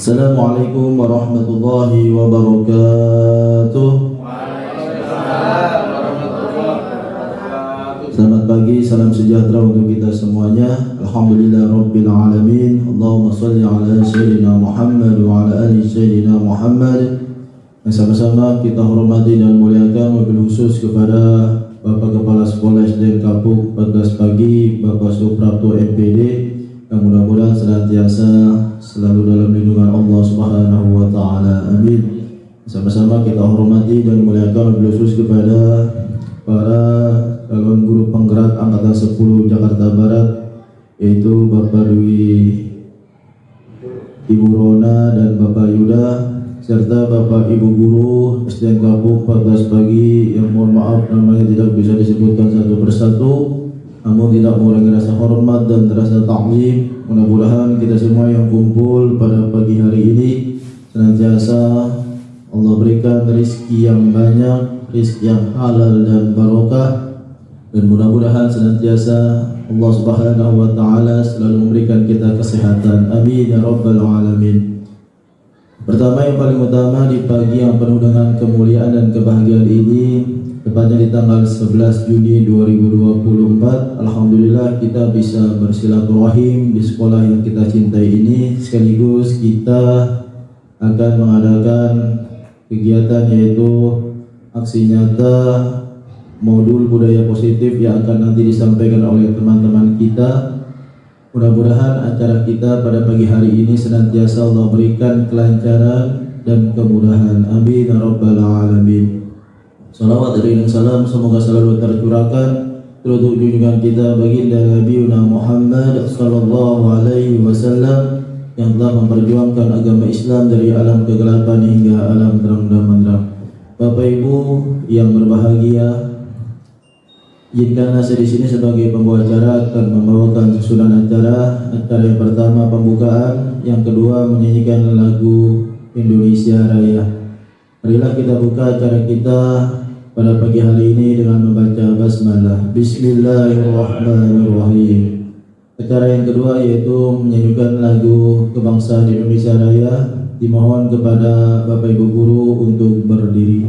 Assalamualaikum warahmatullahi wabarakatuh. Selamat pagi, salam sejahtera untuk kita semuanya. Alhamdulillah Rabbil Alamin. Allahumma salli ala Sayyidina Muhammad wa ala ali Sayyidina Muhammad. Sama-sama kita hormati dan muliakan, wabil khusus kepada Bapak Kepala Sekolah SDN Kapuk 14 pagi, Bapak Suprapto MPD, yang mudah-mudahan senantiasa selalu dalam lindungan Allah Subhanahu wa taala. Amin. Sama-sama kita hormati dan muliakan, wabil khusus kepada para calon guru penggerak angkatan 10 Jakarta Barat, yaitu Bapak Dwi, Ibu Rona dan Bapak Yuda, serta Bapak Ibu Guru SDN Kapuk 14 pagi yang mohon maaf namanya tidak bisa disebutkan satu persatu, namun tidak mengurangi rasa hormat dan rasa taklim. Mudah-mudahan kita semua yang kumpul pada pagi hari ini senantiasa Allah berikan rezeki yang banyak, rezeki yang halal dan barokah, dan mudah-mudahan senantiasa Allah Subhanahu wa taala selalu memberikan kita kesehatan. Amin ya rabbal alamin. Pertama, yang paling utama, di pagi yang penuh dengan kemuliaan dan kebahagiaan ini, tepatnya di tanggal 11 Juni 2024, alhamdulillah kita bisa bersilaturahim di sekolah yang kita cintai ini. Sekaligus kita akan mengadakan kegiatan, yaitu aksi nyata modul budaya positif yang akan nanti disampaikan oleh teman-teman kita. Mudah-mudahan acara kita pada pagi hari ini senantiasa Allah berikan kelancaran dan kemudahan. Amin ya rabbal alamin. Salawat dan salam semoga selalu tercurahkan untuk junjungan kita baginda Nabi Muhammad sallallahu alaihi wasallam yang telah memperjuangkan agama Islam dari alam kegelapan hingga alam terang dan benderang. Bapak Ibu yang berbahagia, izinkanlah saya di sini sebagai pembawa acara akan membawakan susunan acara. Acara yang pertama pembukaan, yang kedua menyanyikan lagu Indonesia Raya. Marilah kita buka acara kita pada pagi hari ini dengan membaca basmalah. Bismillahirrahmanirrahim. Acara yang kedua yaitu menyanyikan lagu kebangsaan Indonesia Raya. Dimohon kepada Bapak Ibu Guru untuk berdiri.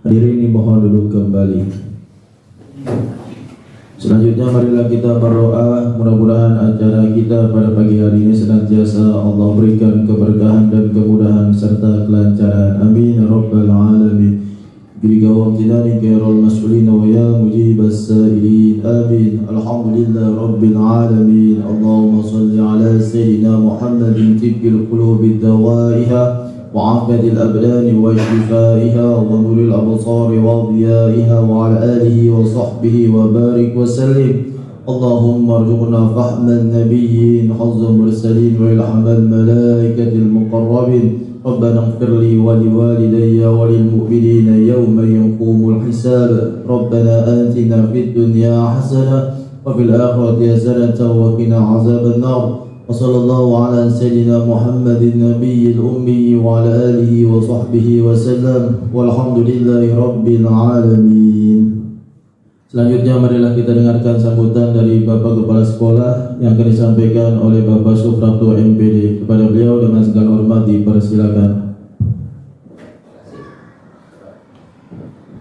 Hadirin dimohon duduk kembali. Selanjutnya marilah kita berdoa, mudah-mudahan acara kita pada pagi hari ini senantiasa Allah berikan keberkahan dan kemudahan serta kelancaran. Amin ya rabbal alamin. Bika wa amtinani khairal mas'ulin wa ya mujibas sa'ilin. Amin. Alhamdulillah rabbil alamin. Allahumma salli ala sayyidina Muhammadin tibbil qulubi dawaiha وعافية الأبدان وشفائها ونور الأبصار وضيائها وعلى آله وصحبه وبارك وسلم اللهم ارزقنا فهم النبيين حظ المرسلين وإلحام الملائكة المقربين ربنا اغفر لي ولوالدي وللمؤمنين يوم يقوم الحساب ربنا آتنا في الدنيا حسنة وفي الآخرة حسنة وقنا عذاب النار وصلى الله على سيدنا محمد النبي الأمي وعلى آله وصحبه وسلم والحمد لله رب العالمين. Selanjutnya marilah kita dengarkan sambutan dari Bapak Kepala Sekolah yang akan disampaikan oleh Bapak Suprapto MPD. Kepada beliau dengan segala hormat dipersilakan.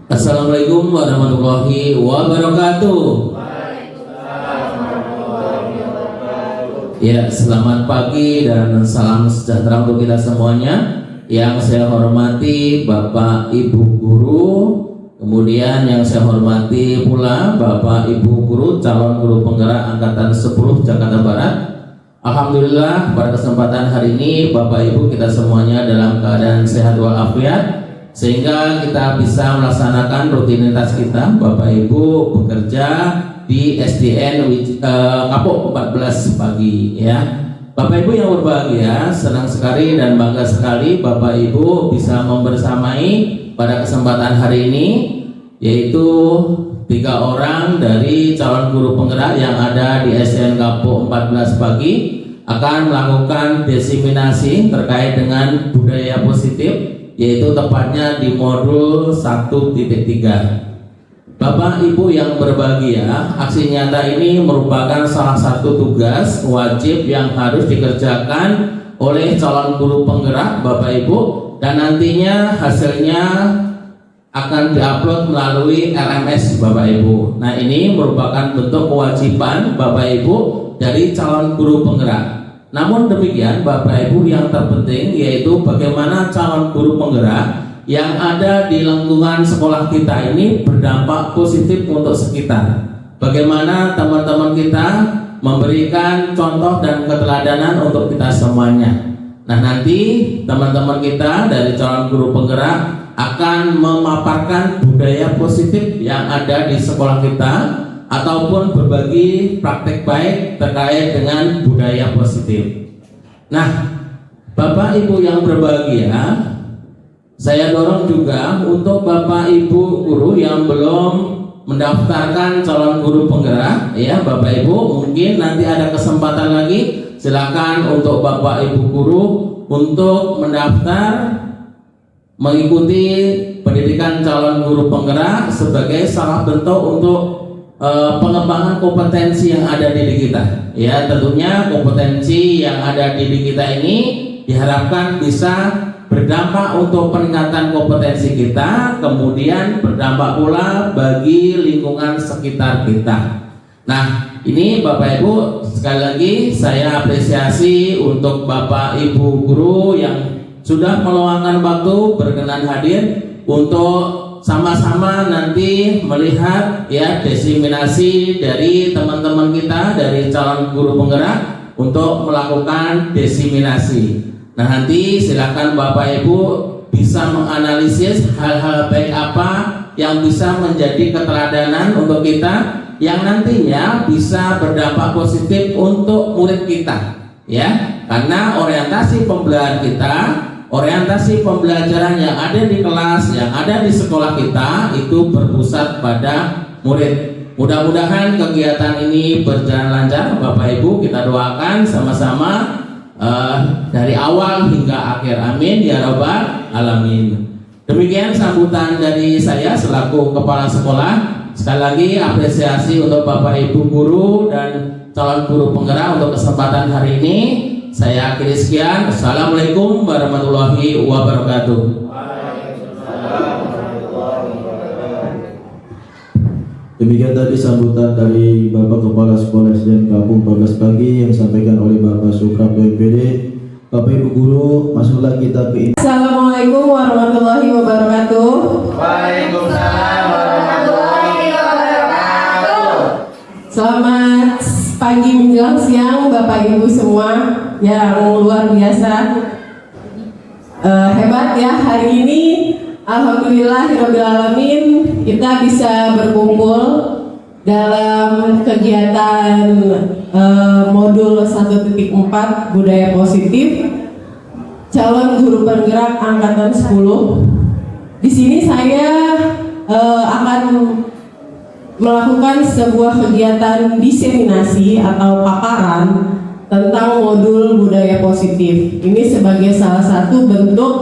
Assalamualaikum warahmatullahi wabarakatuh. Ya, selamat pagi dan salam sejahtera untuk kita semuanya. Yang saya hormati Bapak Ibu Guru, kemudian yang saya hormati pula Bapak Ibu Guru, calon guru penggerak Angkatan 10 Jakarta Barat. Alhamdulillah pada kesempatan hari ini Bapak Ibu kita semuanya dalam keadaan sehat walafiat, sehingga kita bisa melaksanakan rutinitas kita. Bapak Ibu bekerja di SDN Kapuk 14 pagi ya. Bapak Ibu yang berbahagia, senang sekali dan bangga sekali Bapak Ibu bisa membersamai pada kesempatan hari ini, yaitu 3 orang dari calon guru penggerak yang ada di SDN Kapuk 14 pagi akan melakukan diseminasi terkait dengan budaya positif, yaitu tepatnya di modul 1.3. Bapak Ibu yang berbahagia, aksi nyata ini merupakan salah satu tugas wajib yang harus dikerjakan oleh calon guru penggerak Bapak Ibu, dan nantinya hasilnya akan diupload melalui LMS Bapak Ibu. Nah, ini merupakan bentuk kewajiban Bapak Ibu dari calon guru penggerak. Namun demikian Bapak Ibu, yang terpenting yaitu bagaimana calon guru penggerak yang ada di lingkungan sekolah kita ini berdampak positif untuk sekitar. Bagaimana teman-teman kita memberikan contoh dan keteladanan untuk kita semuanya. Nah, nanti teman-teman kita dari calon guru penggerak akan memaparkan budaya positif yang ada di sekolah kita ataupun berbagi praktek baik terkait dengan budaya positif. Nah, Bapak Ibu yang berbahagia, saya dorong juga untuk Bapak Ibu guru yang belum mendaftarkan calon guru penggerak ya. Bapak Ibu mungkin nanti ada kesempatan lagi, silakan untuk Bapak Ibu guru untuk mendaftar mengikuti pendidikan calon guru penggerak sebagai salah bentuk untuk pengembangan kompetensi yang ada di diri kita ya. Tentunya kompetensi yang ada di diri kita ini diharapkan bisa berdampak untuk peningkatan kompetensi kita, kemudian berdampak pula bagi lingkungan sekitar kita. Nah, ini Bapak Ibu, sekali lagi saya apresiasi untuk Bapak Ibu guru yang sudah meluangkan waktu berkenan hadir untuk sama-sama nanti melihat ya diseminasi dari teman-teman kita dari calon guru penggerak untuk melakukan diseminasi. Nah, nanti silakan Bapak Ibu bisa menganalisis hal-hal baik apa yang bisa menjadi keteladanan untuk kita, yang nantinya bisa berdampak positif untuk murid kita ya. Karena orientasi pembelajaran kita, orientasi pembelajaran yang ada di kelas, yang ada di sekolah kita itu berpusat pada murid. Mudah-mudahan kegiatan ini berjalan lancar Bapak Ibu, kita doakan sama-sama dari awal hingga akhir, amin ya rabbal alamin. Demikian sambutan dari saya selaku kepala sekolah. Sekali lagi apresiasi untuk Bapak Ibu guru dan calon guru penggerak untuk kesempatan hari ini. Saya akhiri sekian. Assalamualaikum warahmatullahi wabarakatuh. Demikian tadi sambutan dari Bapak Kepala Sekolah SDN Kapuk 14 pagi yang disampaikan oleh Bapak Suprapto MPD. Bapak Ibu guru, masuklah kita ke Assalamualaikum warahmatullahi wabarakatuh. Waalaikumsalam warahmatullahi wabarakatuh. Selamat pagi menjelang siang Bapak Ibu semua yang luar biasa. Hebat ya hari ini. Alhamdulillahirobbilalamin kita bisa berkumpul dalam kegiatan modul 1.4 budaya positif calon guru penggerak angkatan 10. Di sini saya akan melakukan sebuah kegiatan diseminasi atau paparan tentang modul budaya positif. Ini sebagai salah satu bentuk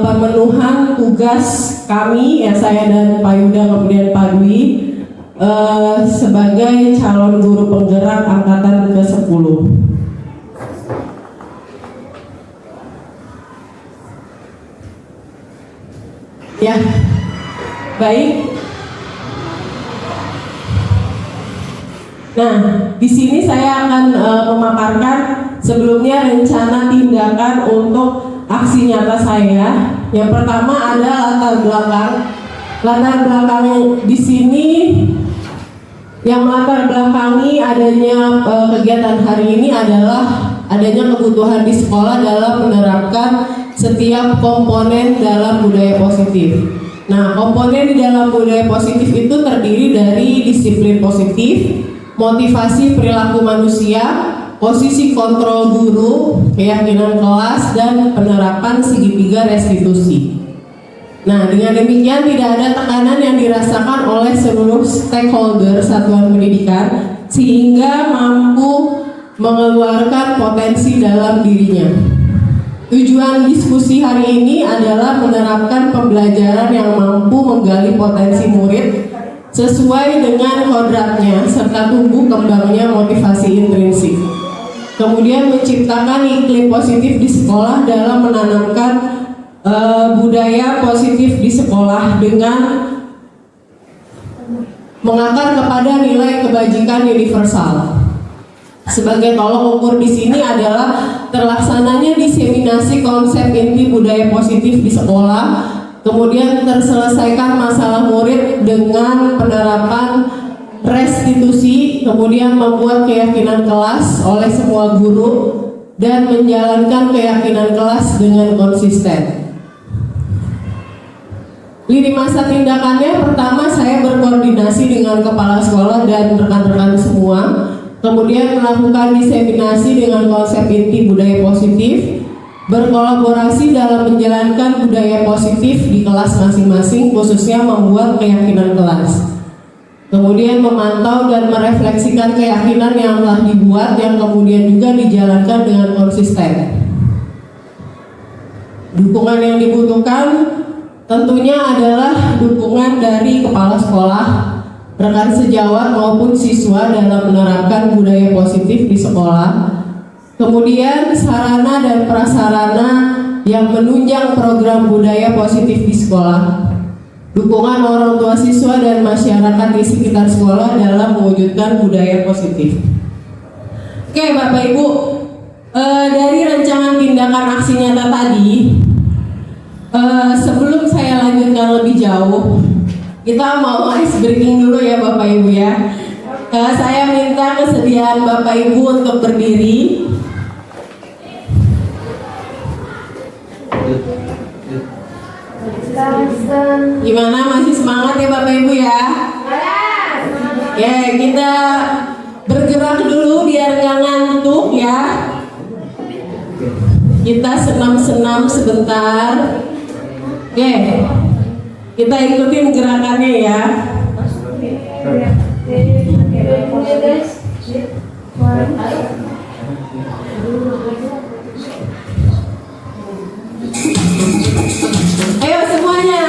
pemenuhan tugas kami, ya saya dan Pak Yuda kemudian Pak Dwi sebagai calon guru penggerak angkatan ke-10. Ya, baik. Nah, di sini saya akan memaparkan sebelumnya rencana tindakan untuk aksi nyata saya. Yang pertama ada latar belakang. Latar belakang di sini yang melatar belakangi adanya kegiatan hari ini adalah adanya kebutuhan di sekolah dalam menerapkan setiap komponen dalam budaya positif. Nah, komponen di dalam budaya positif itu terdiri dari disiplin positif, motivasi perilaku manusia, posisi kontrol guru, keyakinan kelas, dan penerapan segitiga restitusi. Nah, dengan demikian tidak ada tekanan yang dirasakan oleh seluruh stakeholder satuan pendidikan sehingga mampu mengeluarkan potensi dalam dirinya. Tujuan diskusi hari ini adalah menerapkan pembelajaran yang mampu menggali potensi murid sesuai dengan kodratnya serta tumbuh kembangnya motivasi intrinsik. Kemudian menciptakan iklim positif di sekolah dalam menanamkan budaya positif di sekolah dengan mengakar kepada nilai kebajikan universal. Sebagai tolok ukur di sini adalah terlaksananya diseminasi konsep inti budaya positif di sekolah, kemudian terselesaikan masalah murid dengan penerapan restitusi, kemudian membuat keyakinan kelas oleh semua guru dan menjalankan keyakinan kelas dengan konsisten. Lini masa tindakannya, pertama saya berkoordinasi dengan kepala sekolah dan rekan-rekan semua, kemudian melakukan diseminasi dengan konsep inti budaya positif, berkolaborasi dalam menjalankan budaya positif di kelas masing-masing, khususnya membuat keyakinan kelas. Kemudian memantau dan merefleksikan keyakinan yang telah dibuat yang kemudian juga dijalankan dengan konsisten. Dukungan yang dibutuhkan tentunya adalah dukungan dari kepala sekolah, rekan sejawat maupun siswa dalam menerapkan budaya positif di sekolah. Kemudian sarana dan prasarana yang menunjang program budaya positif di sekolah. Dukungan orang tua siswa dan masyarakat di sekitar sekolah dalam mewujudkan budaya positif. Oke Bapak Ibu, dari rancangan tindakan aksi nyata tadi, sebelum saya lanjutkan lebih jauh, kita mau ice breaking dulu ya Bapak Ibu ya. Saya minta kesediaan Bapak Ibu untuk berdiri. Gimana, masih semangat ya Bapak Ibu ya? Ya, kita bergerak dulu biar nggak ngantuk ya. Kita senam-senam sebentar. Oke, kita ikutin gerakannya ya. Ayo semuanya.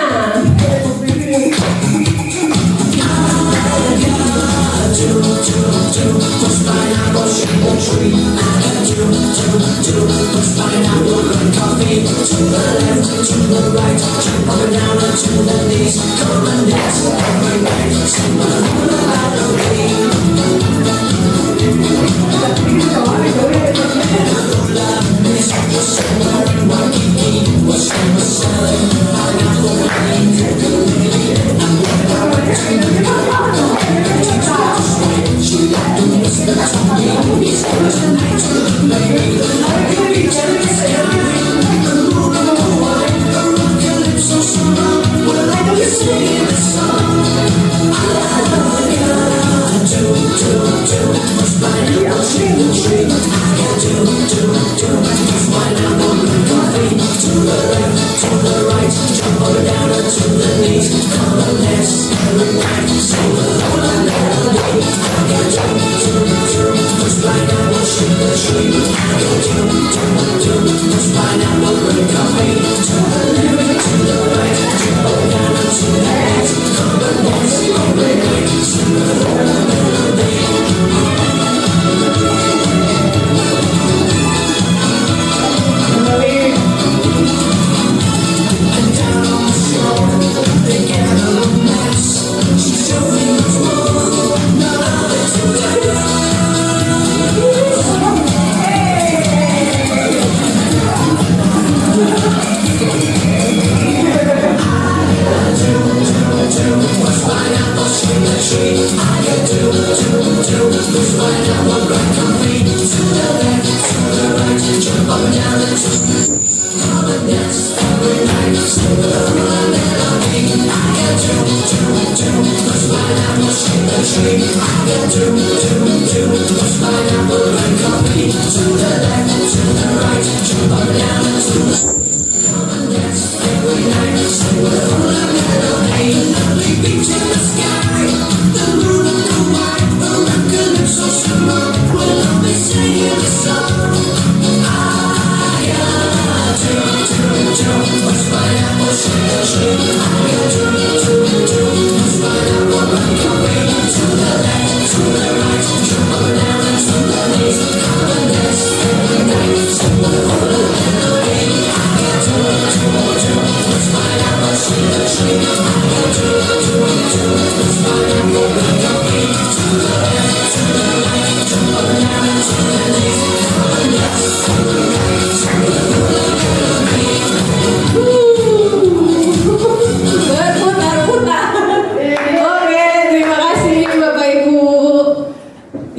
Oke, terima kasih Bapak Ibu.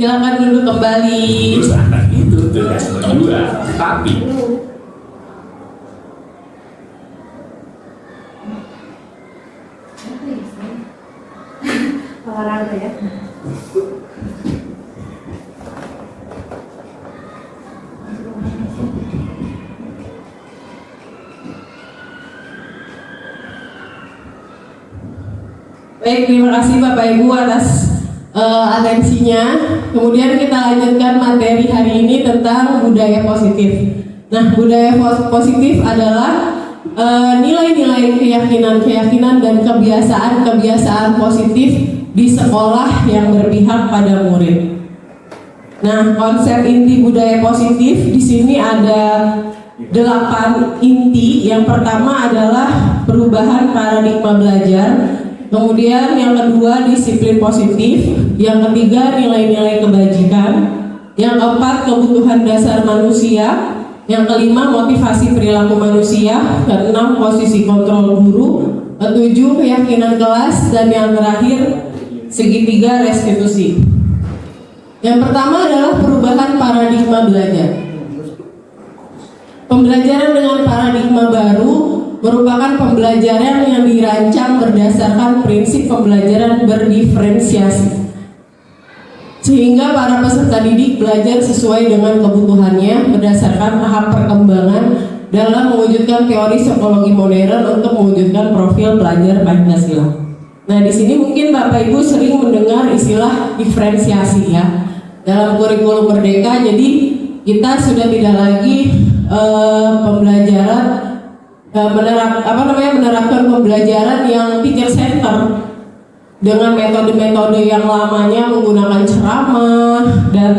Silakan duduk kembali. Terus anak itu tugas kedua, tapi Olahraga ya. Baik, terima kasih Bapak Ibu atas atensinya. Kemudian kita lanjutkan materi hari ini tentang budaya positif. Nah, budaya positif adalah nilai-nilai keyakinan-keyakinan dan kebiasaan-kebiasaan positif di sekolah yang berpihak pada murid. Nah, konsep inti budaya positif di sini ada 8 inti. Yang pertama adalah perubahan paradigma belajar. Kemudian yang kedua disiplin positif, yang ketiga nilai-nilai kebajikan, yang keempat kebutuhan dasar manusia, yang kelima motivasi perilaku manusia, keenam posisi kontrol guru, ketujuh keyakinan kelas, dan yang terakhir segitiga restitusi. Yang pertama adalah perubahan paradigma belajar. Pembelajaran dengan paradigma baru merupakan pembelajaran yang dirancang berdasarkan prinsip pembelajaran berdiferensiasi, sehingga para peserta didik belajar sesuai dengan kebutuhannya berdasarkan tahap perkembangan dalam mewujudkan teori psikologi modern untuk mewujudkan profil pelajar Pancasila. Nah, di sini mungkin Bapak Ibu sering mendengar istilah diferensiasi ya dalam kurikulum Merdeka. Jadi kita sudah tidak lagi pembelajaran menerapkan pembelajaran yang teacher center dengan metode-metode yang lamanya menggunakan ceramah, dan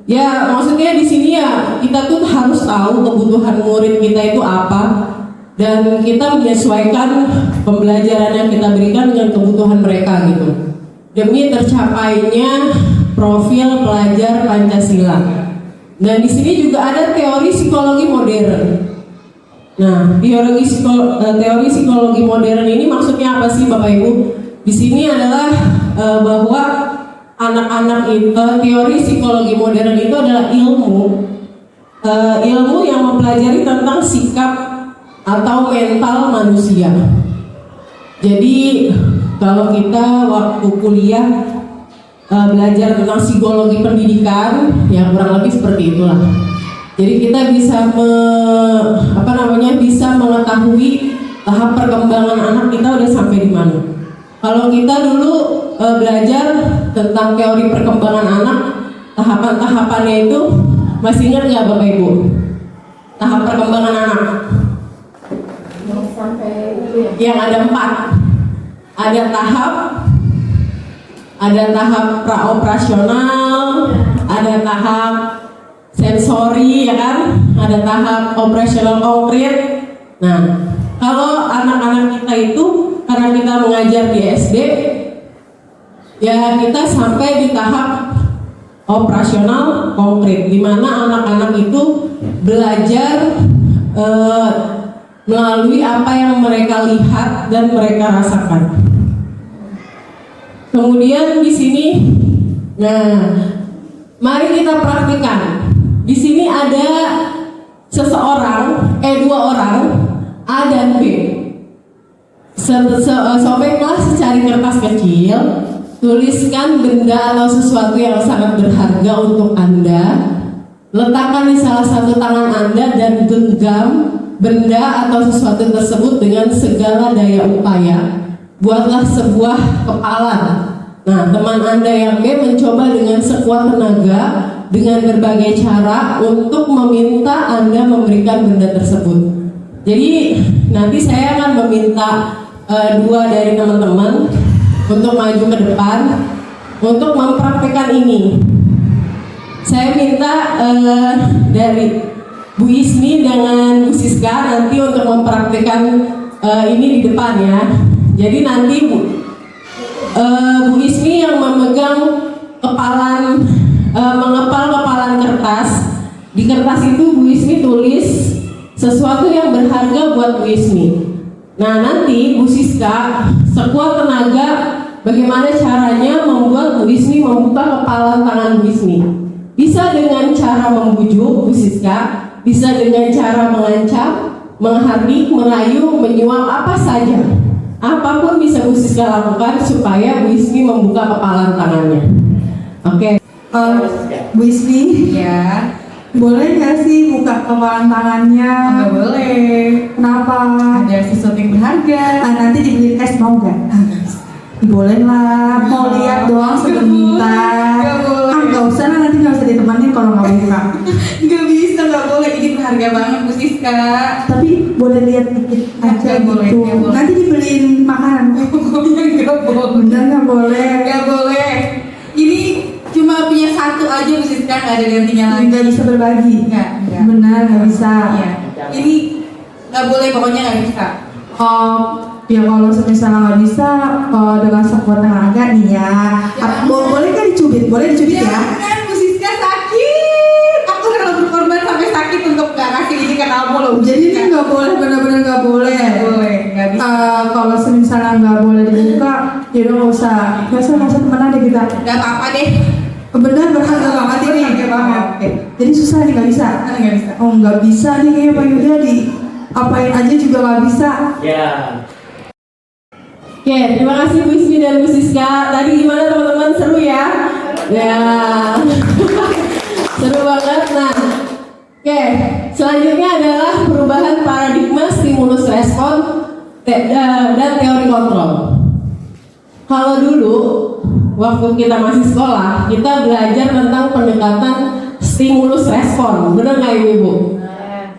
ya maksudnya di sini ya kita tuh harus tahu kebutuhan murid kita itu apa dan kita menyesuaikan pembelajaran yang kita berikan dengan kebutuhan mereka gitu demi tercapainya profil pelajar Pancasila. Nah, di sini juga ada teori psikologi modern. Nah, teori psikologi modern ini maksudnya apa sih Bapak Ibu? Di sini adalah bahwa anak-anak itu teori psikologi modern itu adalah ilmu yang mempelajari tentang sikap atau mental manusia. Jadi kalau kita waktu kuliah belajar tentang psikologi pendidikan, ya kurang lebih seperti itulah. Jadi kita bisa bisa mengetahui tahap perkembangan anak kita udah sampai di mana. Kalau kita dulu belajar tentang teori perkembangan anak, tahapan-tahapannya itu masih ingat nggak Bapak Ibu? Tahap perkembangan anak yang ada 4. Ada tahap praoperasional, ada tahap sensori, ya kan? Ada tahap operasional konkret. Nah, kalau anak-anak kita itu karena kita mengajar di SD, ya kita sampai di tahap operasional konkret, di mana anak-anak itu belajar melalui apa yang mereka lihat dan mereka rasakan. Kemudian di sini, nah, mari kita praktikkan. Di sini ada dua orang, A dan B. Sobeklah secari kertas kecil, tuliskan benda atau sesuatu yang sangat berharga untuk Anda, letakkan di salah satu tangan Anda dan genggam benda atau sesuatu tersebut dengan segala daya upaya. Buatlah sebuah kepalan. Nah, teman Anda yang B mencoba dengan sekuat tenaga dengan berbagai cara untuk meminta Anda memberikan benda tersebut. Jadi nanti saya akan meminta 2 dari teman-teman untuk maju ke depan untuk mempraktikkan ini. Saya minta dari Bu Ismi dengan Bu Siska nanti untuk mempraktikkan ini di depan ya. Jadi nanti Bu Ismi yang memegang mengepal kepalan kertas. Di kertas itu Bu Ismi tulis sesuatu yang berharga buat Bu Ismi. Nah, nanti Bu Siska sekuat tenaga bagaimana caranya membuat Bu Ismi membuka kepalan tangan Bu Ismi. Bisa dengan cara membujuk Bu Siska, bisa dengan cara mengancam, menghardik, merayu, menyuap, apa saja. Apapun bisa Bu Siska lakukan supaya Bu Ismi membuka kepalan tangannya. Oke. Bu Ismi, Ya, boleh nggak sih buka kepalan tangannya? nggak boleh. Kenapa? Ada sesuatu yang berharga. Nanti dibeliin es mau nggak? Boleh lah, mau lihat doang sebentar. Nggak boleh. Nggak usah lah, nanti nggak usah ditemenin kalau nggak buka. Nggak bisa, nggak boleh. Ini berharga banget, Bu Siska. Tapi boleh lihat dikit aja Nggak boleh, gitu. nggak boleh. Nanti dibeliin makanan. Nggak boleh. Bener nggak boleh? Nggak boleh. Ini cuma punya satu aja, Bu Siska. Nggak ada gantinya lagi. Nggak bisa berbagi. Nggak. Benar nggak bisa. Iya. Ini nggak boleh, pokoknya nggak bisa. Ya kalau misalnya nggak bisa, dengan sekuat tenaga nih ya. Boleh kan dicubit? Boleh dicubit ya? Jangan, Bu Siska, sakit. Aku rela berkorban sampai sakit untuk nggak kasih ini ke kamu loh. Bu Jadi ini Siska. nggak boleh, benar-benar nggak boleh. Nggak boleh, nggak bisa. Kalau misalnya nggak boleh dibuka, ya udah nggak usah temenan deh kita. Nggak apa-apa deh. Benar berharga banget ini. Berharga banget. Oke. Jadi susah nih, nggak bisa. Nggak bisa. Oh nggak bisa nih kayaknya Pak Yuda di apain aja juga nggak bisa. Ya. Oke, terima kasih Bu Ismi dan Bu Siska. Tadi gimana teman-teman, seru ya? Ya, seru banget. Nah, oke, selanjutnya adalah perubahan paradigma stimulus respon dan teori kontrol. Kalau dulu waktu kita masih sekolah, kita belajar tentang pendekatan stimulus respon, benar nggak Ibu?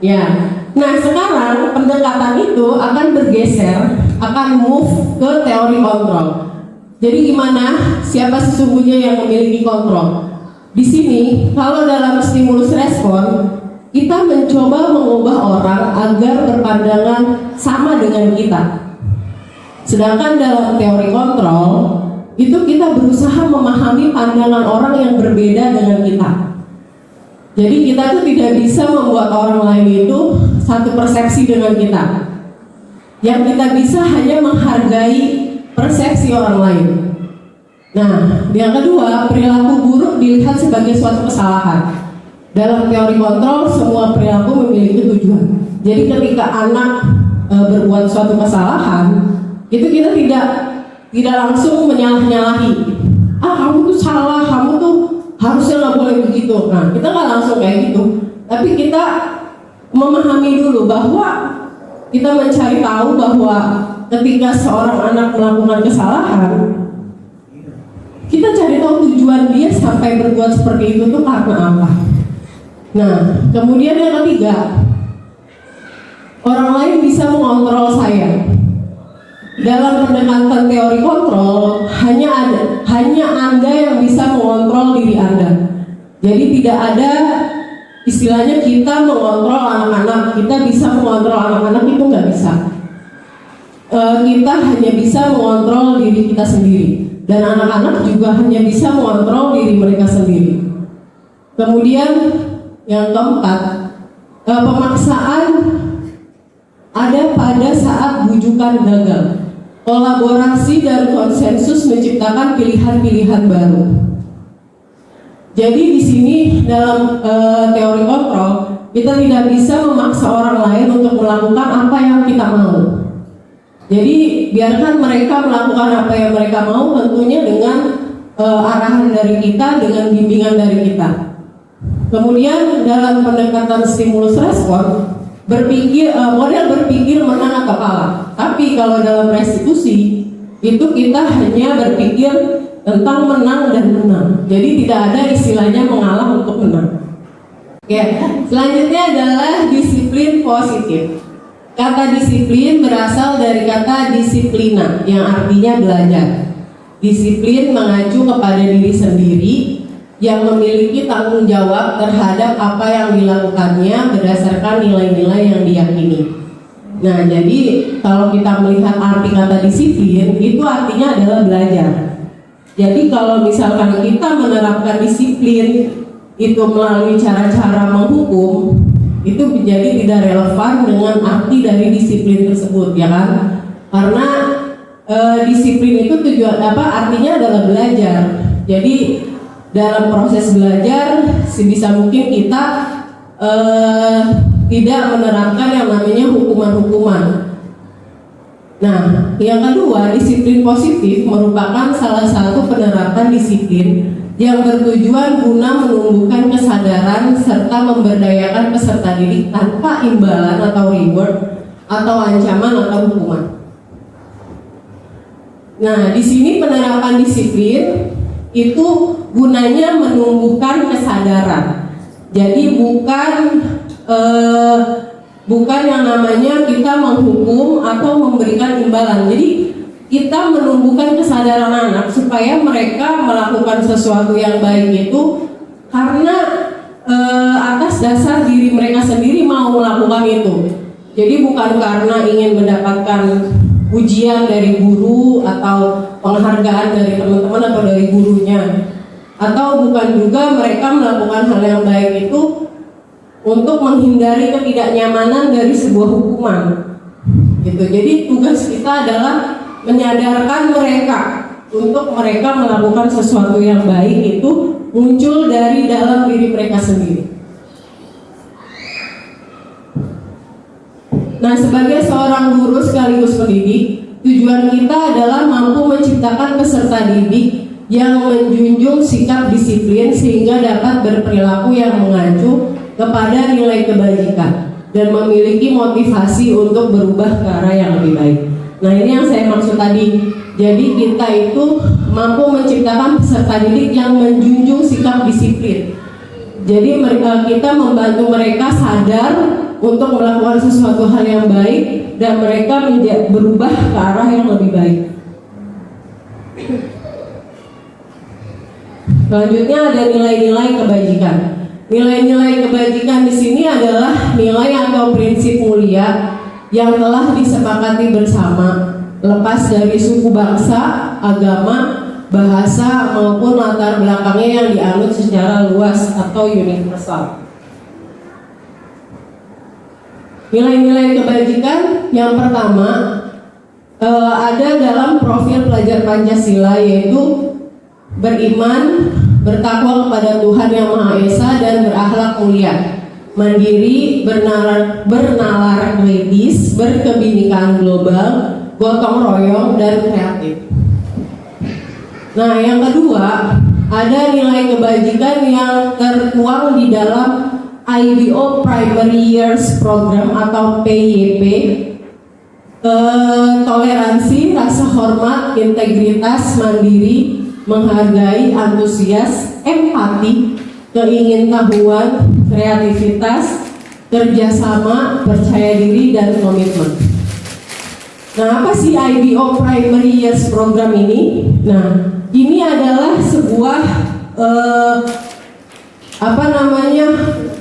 Ya. Nah, sekarang pendekatan itu akan bergeser, akan move ke teori kontrol. Jadi gimana? Siapa sesungguhnya yang memiliki kontrol? Di sini, kalau dalam stimulus respon, kita mencoba mengubah orang agar berpandangan sama dengan kita. Sedangkan dalam teori kontrol, itu kita berusaha memahami pandangan orang yang berbeda dengan kita. Jadi kita tuh tidak bisa membuat orang lain itu satu persepsi dengan kita. Yang kita bisa hanya menghargai persepsi orang lain. Nah, yang kedua, perilaku buruk dilihat sebagai suatu kesalahan. Dalam teori kontrol, semua perilaku memiliki tujuan. Jadi ketika anak berbuat suatu kesalahan, itu kita tidak langsung menyalah-nyalahi. kamu tuh salah, kamu tuh harusnya nggak boleh begitu. Nah, kita nggak langsung kayak gitu, tapi kita memahami dulu bahwa kita mencari tahu bahwa ketika seorang anak melakukan kesalahan, kita cari tahu tujuan dia sampai berbuat seperti itu tuh karena apa. Nah, kemudian yang ketiga, orang lain bisa mengontrol saya. Dalam pendekatan teori kontrol, hanya Anda yang bisa mengontrol diri Anda. Jadi tidak ada istilahnya kita mengontrol anak-anak, kita bisa mengontrol anak-anak, itu nggak bisa. Kita hanya bisa mengontrol diri kita sendiri, dan anak-anak juga hanya bisa mengontrol diri mereka sendiri. Kemudian yang keempat, pemaksaan ada pada saat bujukan gagal. Kolaborasi dan konsensus menciptakan pilihan-pilihan baru. Jadi di sini dalam teori kontrol, kita tidak bisa memaksa orang lain untuk melakukan apa yang kita mau. Jadi biarkan mereka melakukan apa yang mereka mau, tentunya dengan arahan dari kita, dengan bimbingan dari kita. Kemudian dalam pendekatan stimulus respon, model berpikir menang atau kalah. Tapi kalau dalam restitusi itu kita hanya berpikir tentang menang dan menang. Jadi tidak ada istilahnya mengalah untuk menang. Oke, selanjutnya adalah disiplin positif. Kata disiplin berasal dari kata disiplina yang artinya belajar. Disiplin mengacu kepada diri sendiri yang memiliki tanggung jawab terhadap apa yang dilakukannya berdasarkan nilai-nilai yang diyakini. Nah, jadi kalau kita melihat arti kata disiplin, itu artinya adalah belajar. Jadi kalau misalkan kita menerapkan disiplin itu melalui cara-cara menghukum, itu menjadi tidak relevan dengan arti dari disiplin tersebut, ya kan? Karena disiplin itu artinya adalah belajar. Jadi dalam proses belajar sebisa mungkin kita tidak menerapkan yang namanya hukuman-hukuman. Nah, yang kedua, disiplin positif merupakan salah satu penerapan disiplin yang bertujuan guna menumbuhkan kesadaran serta memberdayakan peserta didik tanpa imbalan atau reward atau ancaman atau hukuman. Nah, di sini penerapan disiplin itu gunanya menumbuhkan kesadaran. Jadi bukan yang namanya kita menghukum atau memberikan imbalan. Jadi kita menumbuhkan kesadaran anak supaya mereka melakukan sesuatu yang baik itu karena atas dasar diri mereka sendiri mau melakukan itu. Jadi bukan karena ingin mendapatkan ujian dari guru atau penghargaan dari teman-teman atau dari gurunya, atau bukan juga mereka melakukan hal yang baik itu untuk menghindari ketidaknyamanan dari sebuah hukuman gitu. Jadi tugas kita adalah menyadarkan mereka untuk mereka melakukan sesuatu yang baik itu muncul dari dalam diri mereka sendiri. Nah, sebagai seorang guru sekaligus pendidik, tujuan kita adalah mampu menciptakan peserta didik yang menjunjung sikap disiplin sehingga dapat berperilaku yang mengacu kepada nilai kebajikan dan memiliki motivasi untuk berubah ke arah yang lebih baik. Nah, ini yang saya maksud tadi. Jadi kita itu mampu menciptakan peserta didik yang menjunjung sikap disiplin. Jadi kita membantu mereka sadar untuk melakukan sesuatu hal yang baik dan mereka berubah ke arah yang lebih baik. Selanjutnya ada nilai-nilai kebajikan. Nilai-nilai kebajikan di sini adalah nilai atau prinsip mulia yang telah disepakati bersama, lepas dari suku bangsa, agama, bahasa maupun latar belakangnya yang dianut secara luas atau universal. Nilai-nilai kebajikan yang pertama ada dalam profil pelajar Pancasila, yaitu beriman, bertakwa kepada Tuhan Yang Maha Esa dan berakhlak mulia, mandiri, bernalar kritis, berkebinekaan global, gotong royong dan kreatif. Nah, yang kedua, ada nilai kebajikan yang tertuang di dalam IBO Primary Years Program atau PYP. Toleransi, rasa hormat, integritas, mandiri, menghargai, antusias, empati, keingintahuan, kreativitas, kerjasama, percaya diri, dan komitmen. Nah, apa sih IBO Primary Years Program ini? Nah, ini adalah sebuah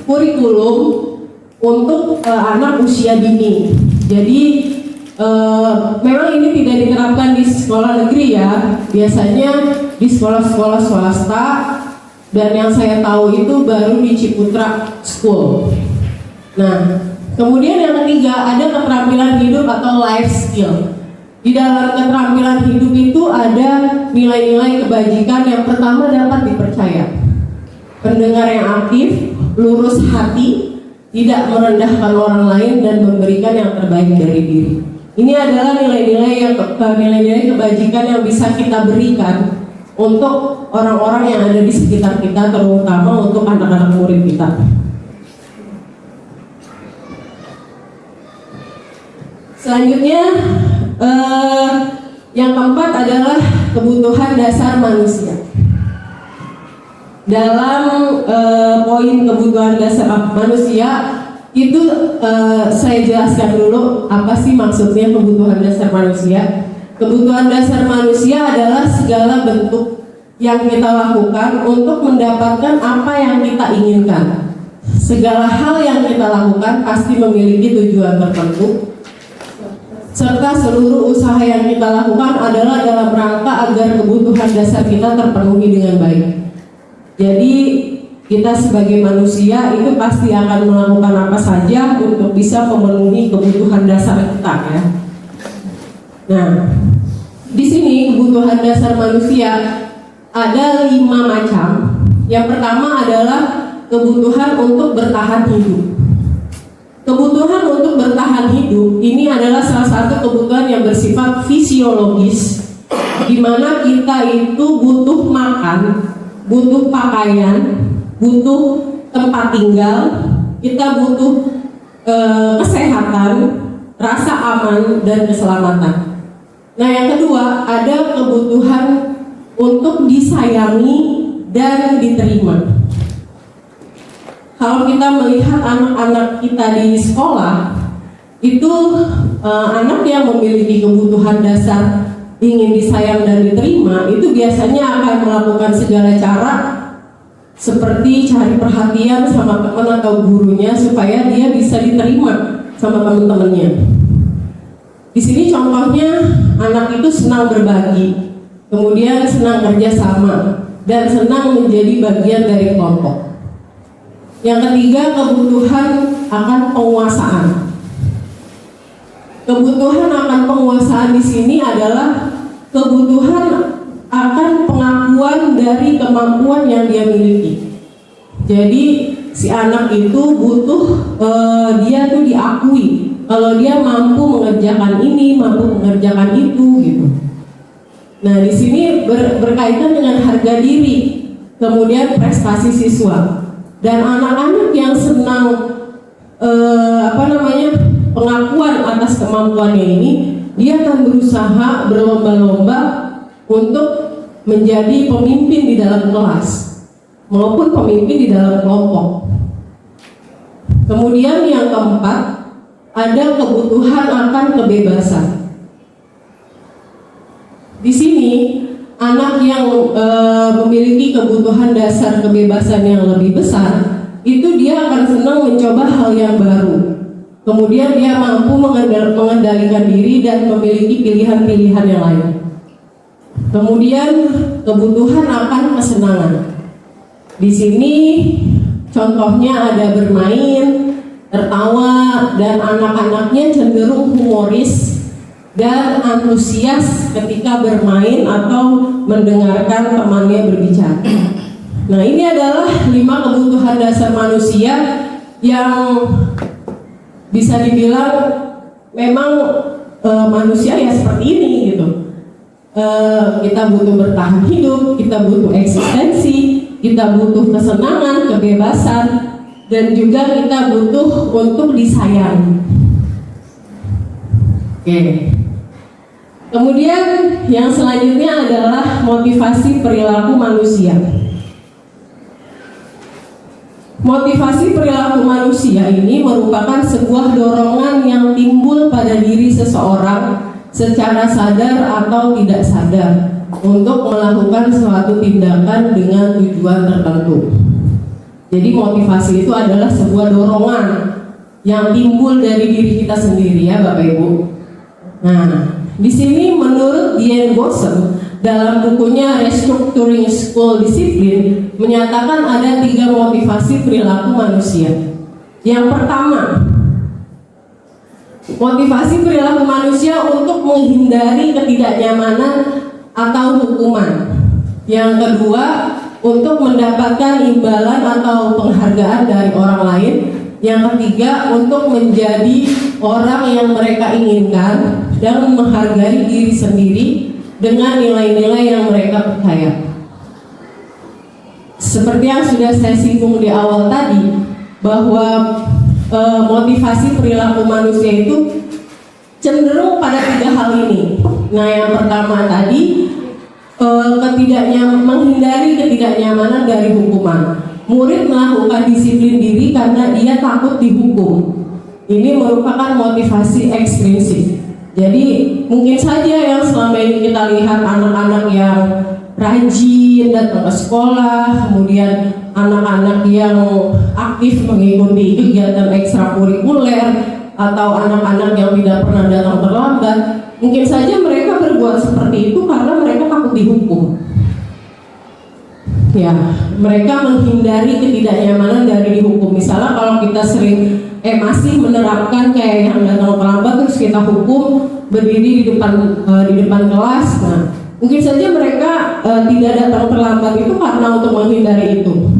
kurikulum untuk anak usia dini. Jadi memang ini tidak diterapkan di sekolah negeri ya. Biasanya di sekolah-sekolah swasta, dan yang saya tahu itu baru di Ciputra School. Nah, kemudian yang ketiga ada keterampilan hidup atau life skill. Di dalam keterampilan hidup itu ada nilai-nilai kebajikan. Yang pertama, dapat dipercaya, pendengar yang aktif, lurus hati, tidak merendahkan orang lain, dan memberikan yang terbaik dari diri. Ini adalah nilai-nilai kebajikan yang bisa kita berikan untuk orang-orang yang ada di sekitar kita, terutama untuk anak-anak murid kita. Selanjutnya, yang keempat adalah kebutuhan dasar manusia. Dalam poin kebutuhan dasar manusia itu saya jelaskan dulu apa sih maksudnya kebutuhan dasar manusia. Kebutuhan dasar manusia adalah segala bentuk yang kita lakukan untuk mendapatkan apa yang kita inginkan. Segala hal yang kita lakukan pasti memiliki tujuan tertentu, serta seluruh usaha yang kita lakukan adalah dalam rangka agar kebutuhan dasar kita terpenuhi dengan baik. Jadi kita sebagai manusia itu pasti akan melakukan apa saja untuk bisa memenuhi kebutuhan dasar kita ya. Nah, di sini kebutuhan dasar manusia ada 5 macam. Yang pertama adalah kebutuhan untuk bertahan hidup. Kebutuhan untuk bertahan hidup ini adalah salah satu kebutuhan yang bersifat fisiologis, di mana kita itu butuh makan, butuh pakaian, butuh tempat tinggal, kita butuh kesehatan, rasa aman, dan keselamatan. Nah, yang kedua ada kebutuhan untuk disayangi dan diterima. Kalau kita melihat anak-anak kita di sekolah, itu anak yang memiliki kebutuhan dasar ingin disayang dan diterima, itu biasanya akan melakukan segala cara seperti cari perhatian sama teman atau gurunya supaya dia bisa diterima sama teman-temannya. Di sini contohnya anak itu senang berbagi, kemudian senang kerjasama, dan senang menjadi bagian dari kelompok. Yang ketiga, kebutuhan akan penguasaan. Kebutuhan akan penguasaan di sini adalah kebutuhan akan pengakuan dari kemampuan yang dia miliki. Jadi si anak itu butuh dia tuh diakui kalau dia mampu mengerjakan ini, mampu mengerjakan itu gitu. Nah, di sini berkaitan dengan harga diri, kemudian prestasi siswa. Dan anak-anak yang senang pengakuan atas kemampuannya ini, dia akan berusaha berlomba-lomba untuk menjadi pemimpin di dalam kelas maupun pemimpin di dalam kelompok. Kemudian yang keempat, ada kebutuhan akan kebebasan. Di sini anak yang memiliki kebutuhan dasar kebebasan yang lebih besar, itu dia akan senang mencoba hal yang baru. Kemudian dia mampu mengendalikan diri dan memiliki pilihan-pilihan yang lain. Kemudian kebutuhan akan kesenangan. Di sini contohnya ada bermain, tertawa, dan anak-anaknya cenderung humoris dan antusias ketika bermain atau mendengarkan temannya berbicara. Nah, ini adalah 5 kebutuhan dasar manusia yang bisa dibilang memang manusia ya seperti ini gitu. kita butuh bertahan hidup, kita butuh eksistensi, kita butuh kesenangan, kebebasan, dan juga kita butuh untuk disayang. Oke. Kemudian yang selanjutnya adalah motivasi perilaku manusia. Motivasi perilaku manusia ini merupakan sebuah dorongan yang timbul pada diri seseorang secara sadar atau tidak sadar untuk melakukan suatu tindakan dengan tujuan tertentu. Jadi motivasi itu adalah sebuah dorongan yang timbul dari diri kita sendiri, ya Bapak Ibu. Nah, di sini menurut Diane Bosson dalam bukunya Restructuring School Discipline menyatakan ada 3 motivasi perilaku manusia. Yang pertama, motivasi perilaku manusia untuk menghindari ketidaknyamanan atau hukuman. Yang kedua, untuk mendapatkan imbalan atau penghargaan dari orang lain. Yang ketiga, untuk menjadi orang yang mereka inginkan dan menghargai diri sendiri dengan nilai-nilai yang mereka percaya. Seperti yang sudah saya singgung di awal tadi, bahwa motivasi perilaku manusia itu cenderung pada 3 hal ini. Nah, yang pertama tadi, menghindari ketidaknyamanan dari hukuman. Murid melakukan disiplin diri karena dia takut dihukum. Ini merupakan motivasi ekstrinsik. Jadi mungkin saja yang selama ini kita lihat anak-anak yang rajin datang ke sekolah, kemudian anak-anak yang aktif mengikuti kegiatan ekstrakurikuler, atau anak-anak yang tidak pernah datang terlambat. Mungkin saja mereka berbuat seperti itu karena mereka takut dihukum. Ya, mereka menghindari ketidaknyamanan dari dihukum. Misalnya kalau kita sering masih menerapkan kayak yang datang terlambat terus kita hukum, berdiri di depan kelas. Nah, mungkin saja mereka tidak datang terlambat itu karena untuk menghindari itu.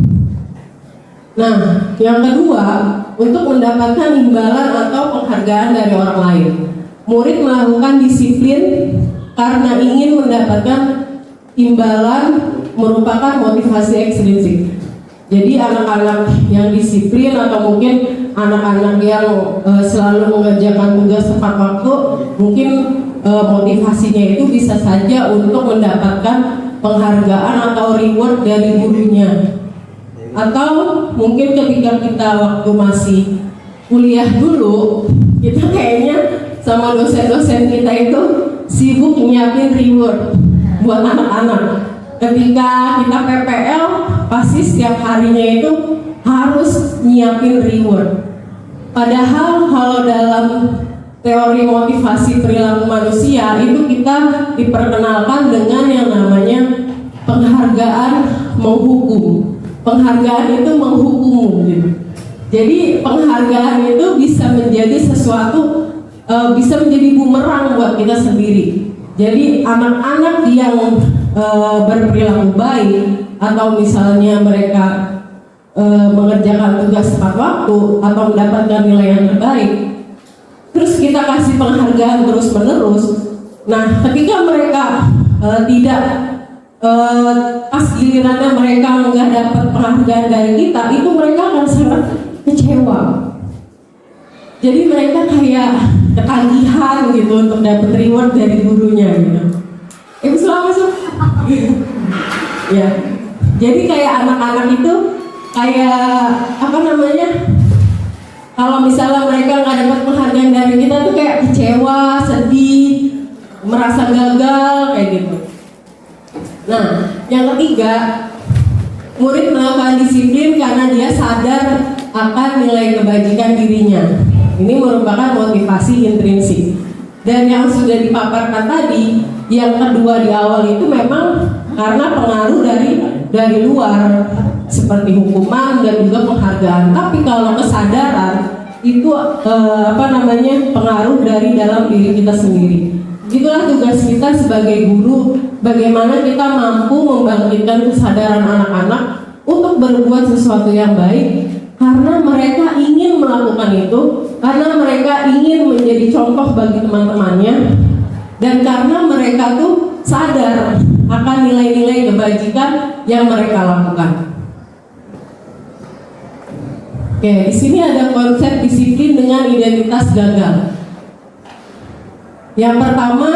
Nah, yang kedua, untuk mendapatkan imbalan atau penghargaan dari orang lain. Murid melakukan disiplin karena ingin mendapatkan imbalan, merupakan motivasi ekstrinsik. Jadi anak-anak yang disiplin atau mungkin anak-anak yang selalu mengerjakan tugas tepat waktu, mungkin motivasinya itu bisa saja untuk mendapatkan penghargaan atau reward dari gurunya. Atau mungkin ketika kita waktu masih kuliah dulu, kita kayaknya sama dosen-dosen kita itu sibuk nyiapin reward buat anak-anak. Ketika kita PPL, pasti setiap harinya itu harus nyiapin reward. Padahal kalau dalam teori motivasi perilaku manusia itu kita diperkenalkan dengan yang namanya penghargaan menghukum. Penghargaan itu menghukum gitu. Jadi penghargaan itu bisa menjadi sesuatu, bisa menjadi bumerang buat kita sendiri. Jadi anak-anak yang berperilaku baik atau misalnya mereka mengerjakan tugas tepat waktu atau mendapatkan nilai yang terbaik, terus kita kasih penghargaan terus menerus. Nah, ketika mereka tidak pas gilirannya mereka nggak dapat penghargaan dari kita, itu mereka akan sangat kecewa. Jadi mereka kayak ketagihan gitu untuk dapat reward dari gurunya gitu. Selamat masuk. Ya. Jadi kayak anak-anak itu kayak apa namanya? Kalau misalnya mereka nggak dapat penghargaan dari kita tuh kayak kecewa, sedih, merasa gagal kayak gitu. Nah, yang ketiga, murid melakukan disiplin karena dia sadar akan nilai kebajikan dirinya. Ini merupakan motivasi intrinsik. Dan yang sudah dipaparkan tadi, yang kedua di awal itu memang karena pengaruh dari luar seperti hukuman dan juga penghargaan. Tapi kalau kesadaran itu pengaruh dari dalam diri kita sendiri. Itulah tugas kita sebagai guru, bagaimana kita mampu membangkitkan kesadaran anak-anak untuk berbuat sesuatu yang baik karena mereka ingin melakukan itu, karena mereka ingin menjadi contoh bagi teman-temannya, dan karena mereka tuh sadar akan nilai-nilai kebajikan yang mereka lakukan. Oke, di sini ada konsep disiplin dengan identitas gagal. Yang pertama,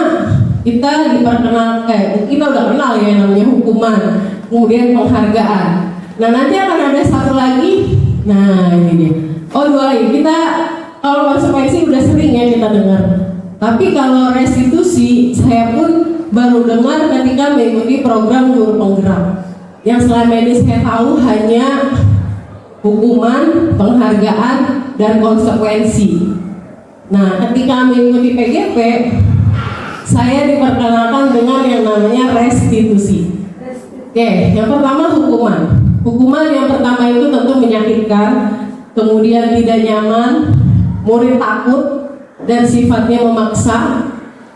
kita diperkenalkan, kita udah kenal ya namanya hukuman, kemudian penghargaan. Nah, nanti akan ada satu lagi. Nah, ini dia. Oh, dua lagi. Kita kalau konsekuensi udah sering ya kita dengar. Tapi kalau restitusi, saya pun baru dengar ketika mengikuti program guru penggerak. Yang selama ini saya tahu hanya hukuman, penghargaan, dan konsekuensi. Nah, ketika mengikuti PGP, saya diperkenalkan dengan yang namanya restitusi. Oke, yang pertama hukuman. Hukuman yang pertama itu tentu menyakitkan, kemudian tidak nyaman, murid takut, dan sifatnya memaksa.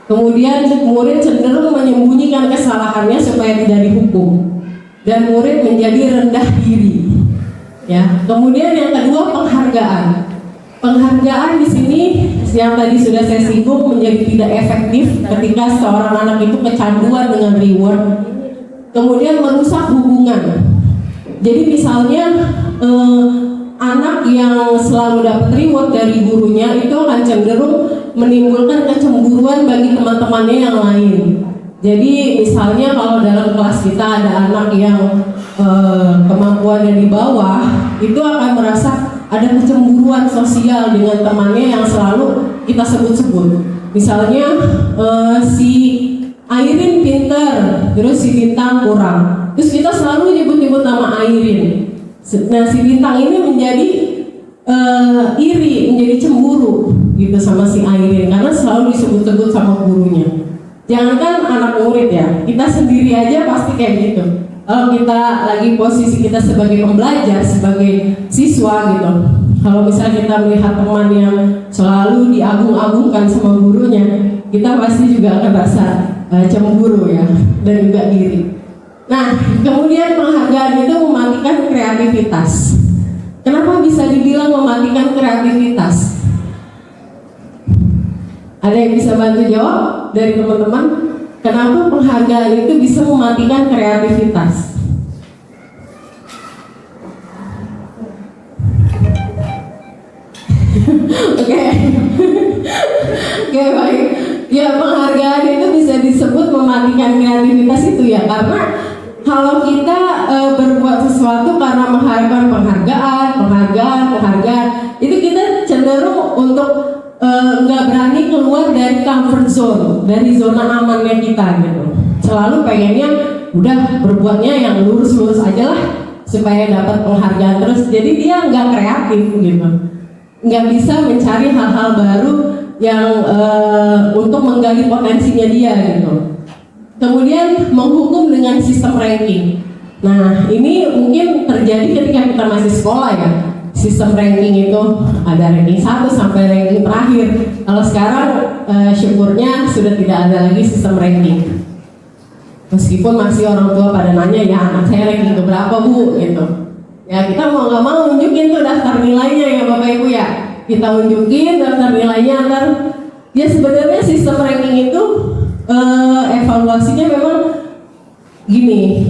Kemudian murid cenderung menyembunyikan kesalahannya supaya tidak dihukum, dan murid menjadi rendah diri. Ya, kemudian yang kedua penghargaan. Penghargaan di sini yang tadi sudah saya singgung menjadi tidak efektif ketika seorang anak itu kecanduan dengan reward. Kemudian merusak hubungan. Jadi misalnya anak yang selalu dapat reward dari gurunya itu akan cenderung menimbulkan kecemburuan bagi teman-temannya yang lain. Jadi misalnya kalau dalam kelas kita ada anak yang kemampuannya di bawah, itu akan merasa ada kecemburuan sosial dengan temannya yang selalu kita sebut-sebut. Misalnya si Airin pinter, terus si Bintang kurang. Terus kita selalu nyebut-nyebut nama Airin. Nah, si Bintang ini menjadi iri, menjadi cemburu gitu sama si Airin karena selalu disebut-sebut sama gurunya. Jangankan anak murid ya, kita sendiri aja pasti kayak gitu. Kalau kita lagi posisi kita sebagai pembelajar, sebagai siswa gitu, kalau misalnya kita melihat teman yang selalu diagung-agungkan sama gurunya, kita pasti juga akan rasa cemburu ya, dan juga iri. Nah, kemudian penghargaan itu mematikan kreativitas. Kenapa bisa dibilang mematikan kreativitas? Ada yang bisa bantu jawab dari teman-teman? Kenapa penghargaan itu bisa mematikan kreativitas? Oke, baik. Ya, penghargaan itu bisa disebut mematikan kreativitas itu ya, karena kalau kita berbuat sesuatu karena mengharapkan penghargaan, itu kita cenderung untuk nggak berani keluar dari comfort zone, dari zona amannya kita gitu. Selalu pengennya udah berbuatnya yang lurus-lurus aja lah supaya dapat penghargaan terus. Jadi dia nggak kreatif gitu, nggak bisa mencari hal-hal baru yang untuk menggali potensinya dia gitu. Kemudian menghukum dengan sistem ranking. Nah, ini mungkin terjadi ketika kita masih sekolah ya. Sistem ranking itu ada ranking 1 sampai ranking terakhir. Kalau sekarang syukurnya sudah tidak ada lagi sistem ranking. Meskipun masih orang tua pada nanya, ya anak saya ranking berapa bu gitu. Ya kita mau nggak mau nunjukin tuh daftar nilainya ya Bapak Ibu ya. Kita unjukin daftar nilainya antar. Ya sebenarnya sistem ranking itu evaluasinya memang gini,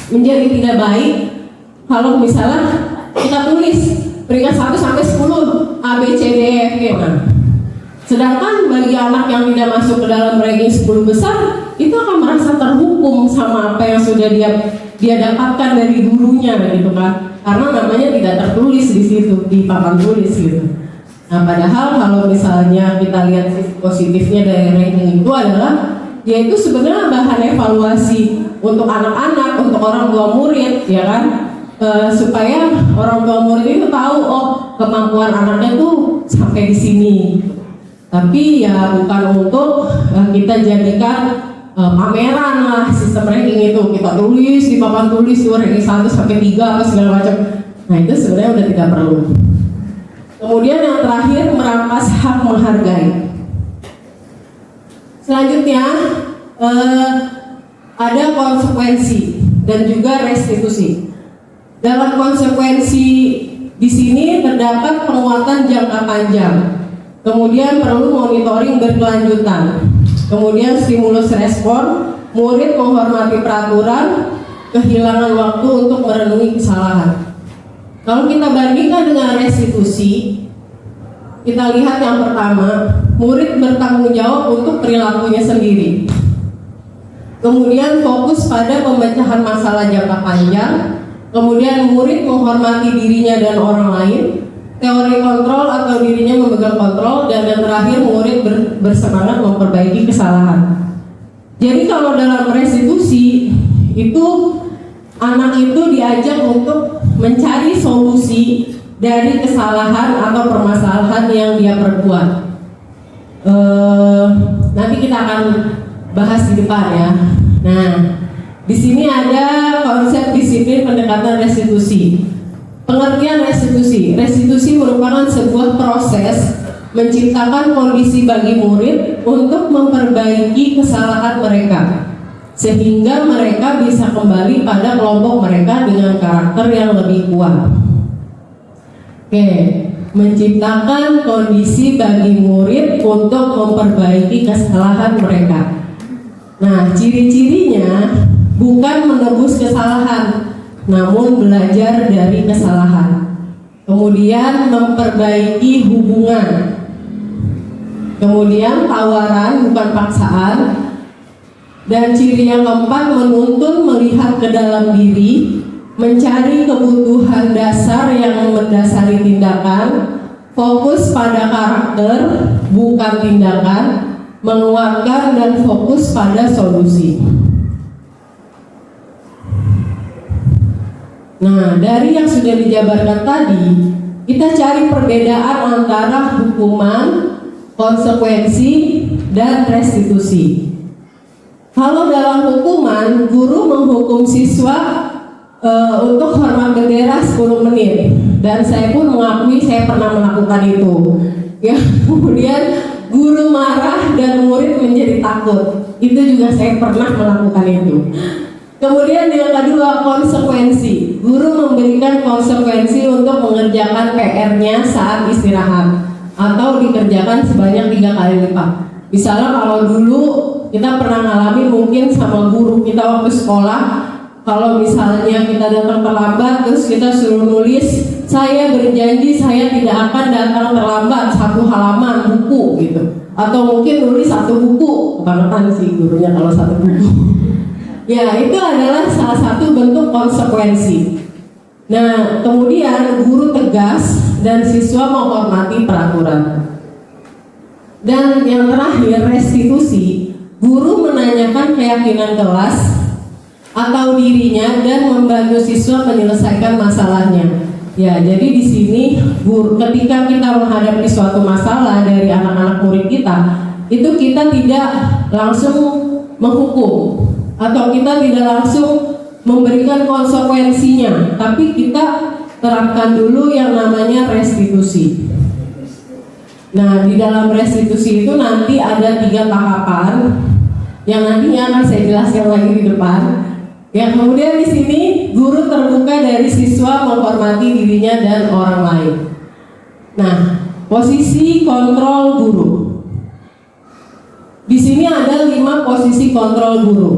menjadi tidak baik kalau misalnya kita tulis peringkat 1 sampai 10 A, B, C, D, E, F, G. Sedangkan bagi anak yang tidak masuk ke dalam ranking 10 besar, itu akan merasa terhukum sama apa yang sudah dia dapatkan dari gurunya gitu kan. Karena namanya tidak tertulis di situ, di papan tulis gitu. Nah, padahal kalau misalnya kita lihat sisi positifnya dari ranking itu adalah yaitu sebenarnya bahan evaluasi untuk anak-anak, untuk orang tua murid, ya kan? Supaya orang tua murid itu tahu, oh kemampuan anaknya tuh sampai di sini. Tapi ya bukan untuk kita jadikan pameran lah sistem ranking itu. Kita tulis di papan tulis tuh ranking 1 sampai 3 atau segala macam. Nah itu sebenarnya udah tidak perlu. Kemudian yang terakhir, merampas hak menghargai. Selanjutnya ada konsekuensi dan juga restitusi. Dalam konsekuensi di sini terdapat penguatan jangka panjang. Kemudian perlu monitoring berkelanjutan. kemudian stimulus respon, murid menghormati peraturan, kehilangan waktu untuk merenungi kesalahan. Kalau kita bandingkan dengan restitusi, kita lihat yang pertama, murid bertanggung jawab untuk perilakunya sendiri. Kemudian fokus pada pemecahan masalah jangka panjang. Kemudian murid menghormati dirinya dan orang lain. Teori kontrol atau dirinya memegang kontrol. Dan yang terakhir, murid bersemangat memperbaiki kesalahan. Jadi kalau dalam restitusi itu anak itu diajak untuk mencari solusi dari kesalahan atau permasalahan yang dia perbuat. Nanti kita akan bahas di depan ya. Nah, di sini ada konsep disiplin pendekatan restitusi. Pengertian restitusi. Restitusi merupakan sebuah proses menciptakan kondisi bagi murid untuk memperbaiki kesalahan mereka, sehingga mereka bisa kembali pada kelompok mereka dengan karakter yang lebih kuat. Oke, menciptakan kondisi bagi murid untuk memperbaiki kesalahan mereka. Nah, ciri-cirinya bukan menebus kesalahan, namun belajar dari kesalahan. Kemudian memperbaiki hubungan. Kemudian tawaran bukan paksaan. Dan ciri yang keempat, menuntun melihat ke dalam diri, mencari kebutuhan dasar yang mendasari tindakan, fokus pada karakter bukan tindakan, menguatkan dan fokus pada solusi. Nah, dari yang sudah dijabarkan tadi, kita cari perbedaan antara hukuman, konsekuensi, dan restitusi. Kalau dalam hukuman, guru menghukum siswa untuk hormat bendera 10 menit, dan saya pun mengakui saya pernah melakukan itu. Ya, kemudian guru marah dan murid menjadi takut. Itu juga saya pernah melakukan itu. Kemudian yang kedua, konsekuensi. Guru memberikan konsekuensi untuk mengerjakan PR-nya saat istirahat atau dikerjakan sebanyak 3 kali lipat. Misalnya kalau dulu kita pernah ngalami mungkin sama guru kita waktu sekolah, kalau misalnya kita datang terlambat terus kita suruh nulis, saya berjanji saya tidak akan datang terlambat 1 halaman buku gitu, atau mungkin nulis 1 buku, bukan sih gurunya kalau 1 buku. Ya, itu adalah salah satu bentuk konsekuensi. Nah, kemudian guru tegas dan siswa menghormati peraturan. Dan yang terakhir, restitusi. Guru menanyakan keyakinan kelas atau dirinya dan membantu siswa menyelesaikan masalahnya. Ya, jadi di sini guru, ketika kita menghadapi suatu masalah dari anak-anak murid kita, itu kita tidak langsung menghukum atau kita tidak langsung memberikan konsekuensinya, tapi kita terapkan dulu yang namanya restitusi. Nah, di dalam restitusi itu nanti ada 3 tahapan yang nantinya akan saya jelaskan lagi di depan. Ya, kemudian di sini guru terbuka dari siswa menghormati dirinya dan orang lain. Nah, posisi kontrol guru. Di sini ada 5 posisi kontrol guru.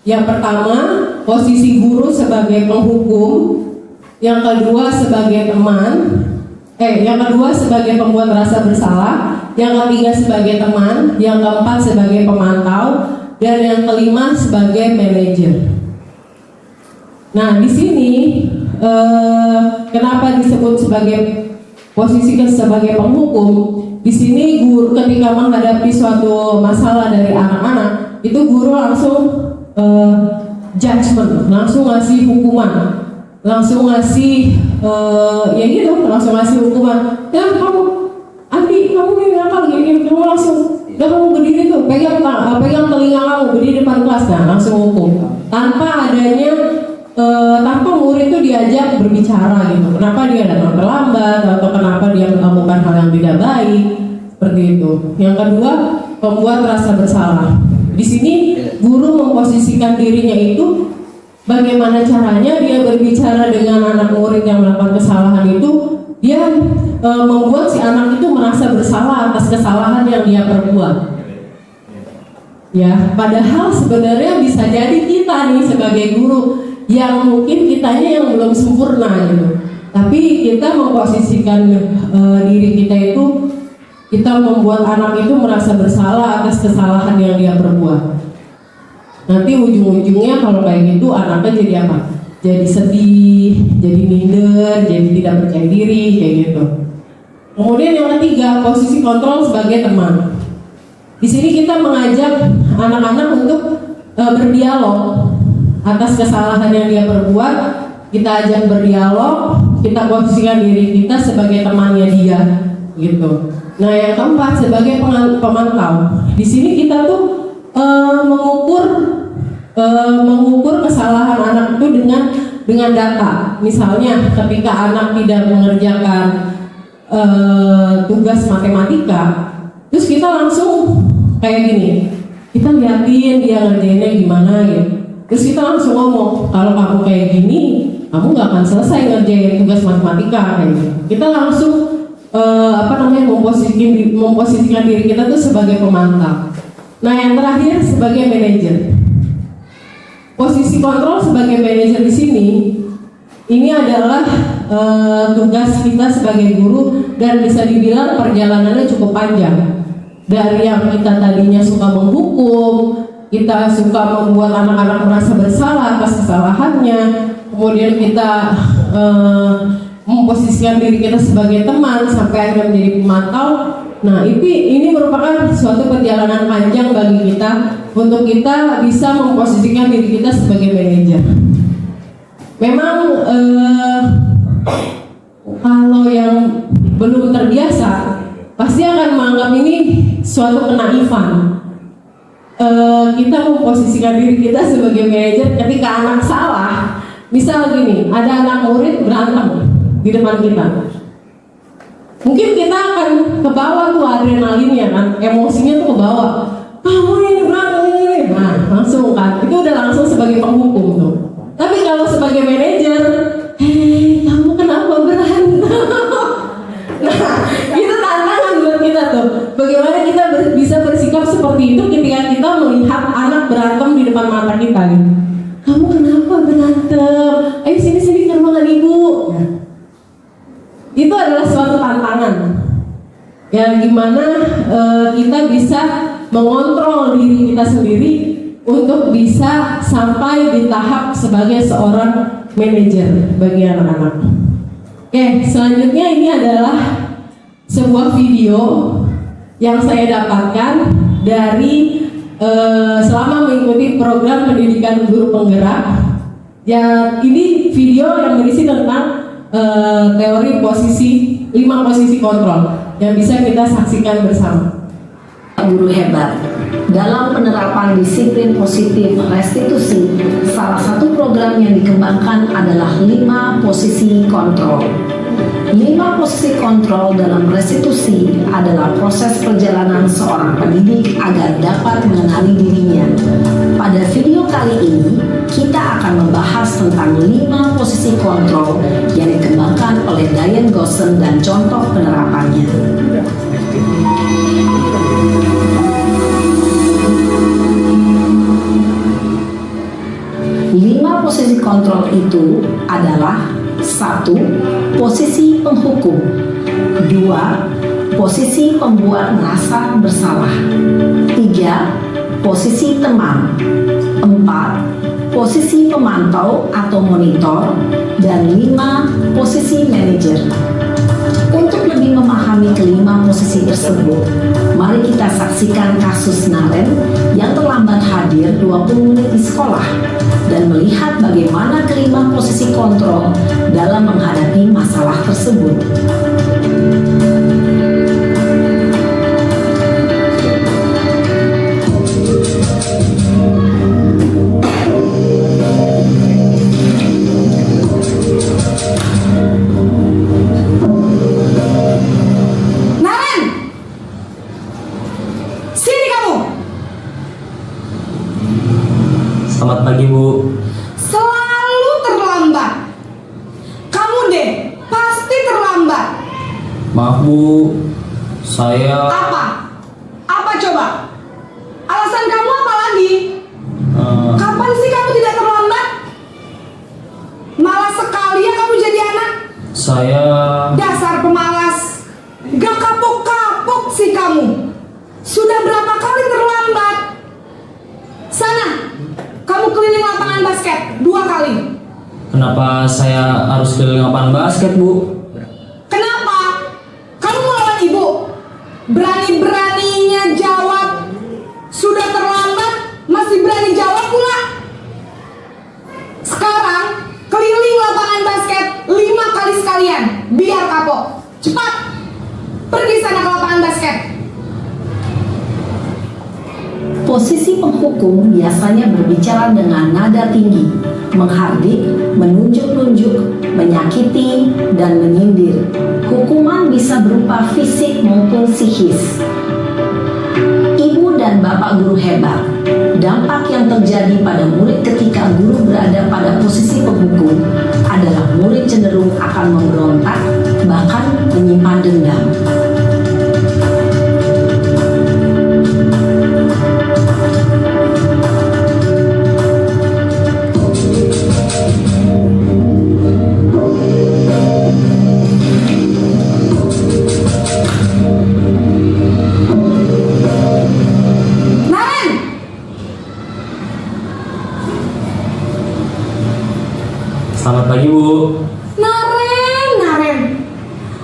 Yang pertama, posisi guru sebagai penghukum. Yang kedua sebagai teman. Yang kedua sebagai pembuat rasa bersalah. Yang ketiga sebagai teman. Yang keempat sebagai pemantau. Dan yang kelima sebagai manajer. Nah, di sini kenapa disebut sebagai posisi sebagai penghukum? Di sini guru ketika menghadapi suatu masalah dari anak-anak, itu guru langsung judgment, langsung ngasih hukuman, langsung ngasih ya gitu, langsung ngasih hukuman. Ya kamu, Andi, kamu ini nakal gini, kamu langsung, udah kamu berdiri tuh, pegang telinga kamu, berdiri depan kelas, nah langsung hukum, tanpa adanya tanpa murid itu diajak berbicara gitu. Kenapa dia datang terlambat atau kenapa dia melakukan hal yang tidak baik, seperti itu. Yang kedua, pembuat rasa bersalah. Di sini guru memposisikan dirinya itu bagaimana caranya dia berbicara dengan anak murid yang melakukan kesalahan itu, dia membuat si anak itu merasa bersalah atas kesalahan yang dia perbuat. Ya, padahal sebenarnya bisa jadi kita nih sebagai guru yang mungkin kitanya yang belum sempurna gitu. Tapi kita memposisikan diri kita itu, kita membuat anak itu merasa bersalah atas kesalahan yang dia perbuat. Nanti ujung-ujungnya kalau kayak gitu anaknya jadi apa? Jadi sedih, jadi minder, jadi tidak percaya diri kayak gitu. Kemudian yang ketiga, posisi kontrol sebagai teman. Di sini kita mengajak anak-anak untuk berdialog atas kesalahan yang dia perbuat. Kita ajak berdialog, kita posisikan diri kita sebagai temannya dia, gitu. Nah, yang keempat sebagai pemantau. Di sini kita tuh mengukur kesalahan anak itu dengan data. Misalnya, ketika anak tidak mengerjakan tugas matematika, terus kita langsung kayak gini, kita liatin dia ngerjainnya gimana gitu. Terus kita langsung ngomong, kalau kamu kayak gini, kamu nggak akan selesai ngerjain tugas matematika kayak gitu. Kita langsung memposisikan diri kita tuh sebagai pemantau. Nah, yang terakhir sebagai manajer. Posisi kontrol sebagai manajer di sini, ini adalah tugas kita sebagai guru dan bisa dibilang perjalanannya cukup panjang. Dari yang kita tadinya suka menghukum, kita suka membuat anak-anak merasa bersalah atas kesalahannya, kemudian kita memposisikan diri kita sebagai teman sampai akhirnya menjadi pemantau. Nah, ini merupakan suatu perjalanan panjang bagi kita untuk kita bisa memposisikan diri kita sebagai manajer. Memang kalau yang belum terbiasa pasti akan menganggap ini suatu kenaifan. Kita memposisikan diri kita sebagai manajer ketika anak salah. Misal gini, ada anak murid berantem di depan kita. Mungkin kita akan ke bawah tuh adrenalinnya kan, emosinya tuh ke bawah. Kamu ini berantem ini. Nah, langsung kan, itu udah langsung sebagai penghukum tuh. Tapi kalau sebagai manajer, hei, kamu kenapa berantem? Nah, itu tantangan buat kita tuh. Bagaimana kita bisa bersikap seperti itu ketika kita melihat anak berantem di depan mata kita gitu. Kamu kenapa berantem? Ayo sini ke ruangan ibu. Ya. Itu adalah suatu tantangan. Ya, gimana kita bisa mengontrol diri kita sendiri untuk bisa sampai di tahap sebagai seorang manajer bagi anak-anak. Oke, selanjutnya ini adalah sebuah video yang saya dapatkan dari selama mengikuti program pendidikan guru penggerak. Ya, ini video yang berisi tentang teori 5 posisi kontrol yang bisa kita saksikan bersama. Guru hebat. Dalam penerapan disiplin positif restitusi, salah satu program yang dikembangkan adalah 5 posisi kontrol. 5 posisi kontrol dalam restitusi adalah proses perjalanan seorang pendidik agar dapat mengenali dirinya. Pada video kali ini, kita akan membahas tentang 5 posisi kontrol yang dikembangkan oleh Diane Gossen dan contoh penerapannya. 5 posisi kontrol itu adalah: 1. Posisi penghukum. 2. Posisi pembuat merasa bersalah. 3. Posisi teman. 4. Posisi pemantau atau monitor. Dan 5. Posisi manajer. Untuk lebih memahami kelima posisi tersebut, mari kita saksikan kasus Naren yang terlambat hadir 20 menit di sekolah dan melihat bagaimana kelima posisi kontrol dalam menghadapi masalah tersebut. Selamat pagi, Bu. Selalu terlambat. Kamu deh pasti terlambat. Maaf, Bu. Saya... Apa? Apa coba? Alasan kamu apa? saya... Dasar pemalas. Gak kapok-kapok sih kamu. Sudah berapa kali terlambat? Sana, kamu keliling lapangan basket 2 kali. Kenapa saya harus keliling lapangan basket, Bu? Kenapa? Kamu melawan ibu. Berani-beraninya jawab. Sudah terlambat, masih berani jawab pula. Sekarang, keliling lapangan basket 5 kali sekalian. Biar kapok. Cepat. Pergi sana ke lapangan basket. Posisi penghukum biasanya berbicara dengan nada tinggi, menghardik, menunjuk-nunjuk, menyakiti, dan menyindir. Hukuman bisa berupa fisik maupun psikis. Ibu dan bapak guru hebat. Dampak yang terjadi pada murid ketika guru berada pada posisi penghukum adalah murid cenderung akan memberontak, bahkan menyimpan dendam. Selamat pagi, Bu. Naren,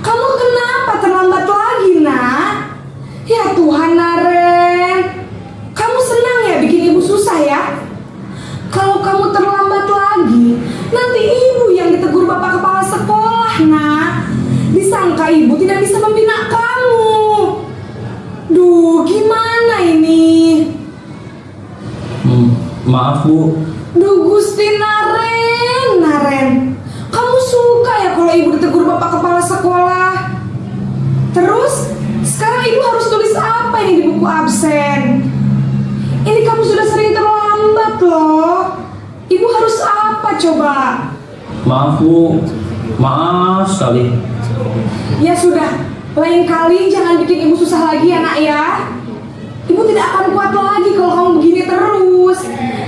kamu kenapa terlambat lagi, nak? Ya Tuhan, Naren, kamu senang ya bikin ibu susah ya? Kalau kamu terlambat lagi, nanti ibu yang ditegur bapak kepala sekolah, nak. Disangka ibu tidak bisa membina kamu. Duh, gimana ini? Maaf, Bu. Duh, Gusti Naren, kamu suka ya kalau ibu ditegur bapak kepala sekolah? Terus, sekarang ibu harus tulis apa ini di buku absen? Ini kamu sudah sering terlambat loh. Ibu harus apa coba? Maaf, Bu. Maaf sekali. Ya sudah, lain kali jangan bikin ibu susah lagi ya, nak ya. Ibu tidak akan kuat lagi kalau kamu begini terus.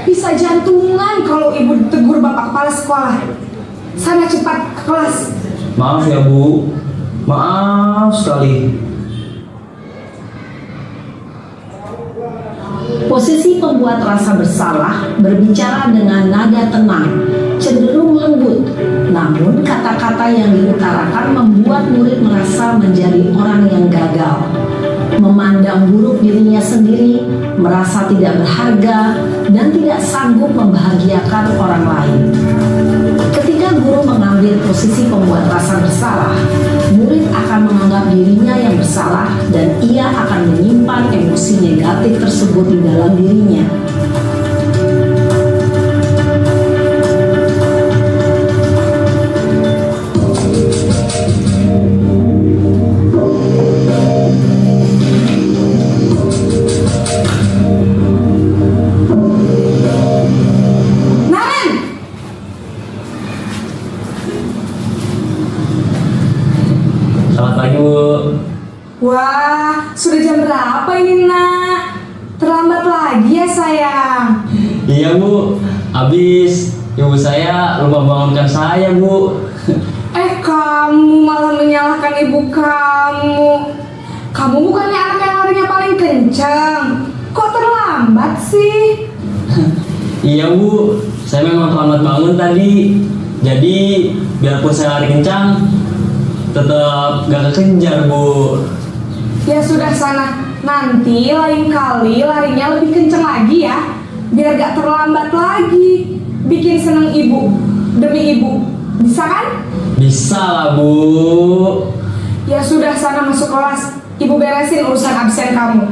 Bisa jantungan kalau ibu ditegur bapak kepala sekolah. Sana cepat ke kelas. Maaf ya, Bu. Maaf sekali. Posisi pembuat rasa bersalah berbicara dengan nada tenang, cenderung lembut. Namun kata-kata yang diutarakan membuat murid merasa menjadi orang yang gagal, memandang buruk dirinya sendiri, merasa tidak berharga, dan tidak sanggup membahagiakan orang lain. Ketika guru mengambil posisi pembuat rasa bersalah, murid akan menganggap dirinya yang bersalah dan ia akan menyimpan emosi negatif tersebut di dalam dirinya. Selamat pagi, Bu. Wah, sudah jam berapa ini, nak? Terlambat lagi ya, sayang. Iya, Bu. Habis ibu saya lupa bangunkan saya, Bu. Kamu malah menyalahkan ibu kamu. Kamu bukannya anak yang larinya paling kencang. Kok terlambat sih? Iya, Bu. Saya memang terlambat bangun tadi. Jadi, biarpun saya lari kencang, tetap gak kekejar, Bu. Ya sudah sana. Nanti lain kali larinya lebih kencang lagi ya. Biar gak terlambat lagi. Bikin seneng ibu. Demi ibu. Bisa kan? Bisa lah, Bu. Ya sudah, sana masuk kelas. Ibu beresin urusan absen kamu.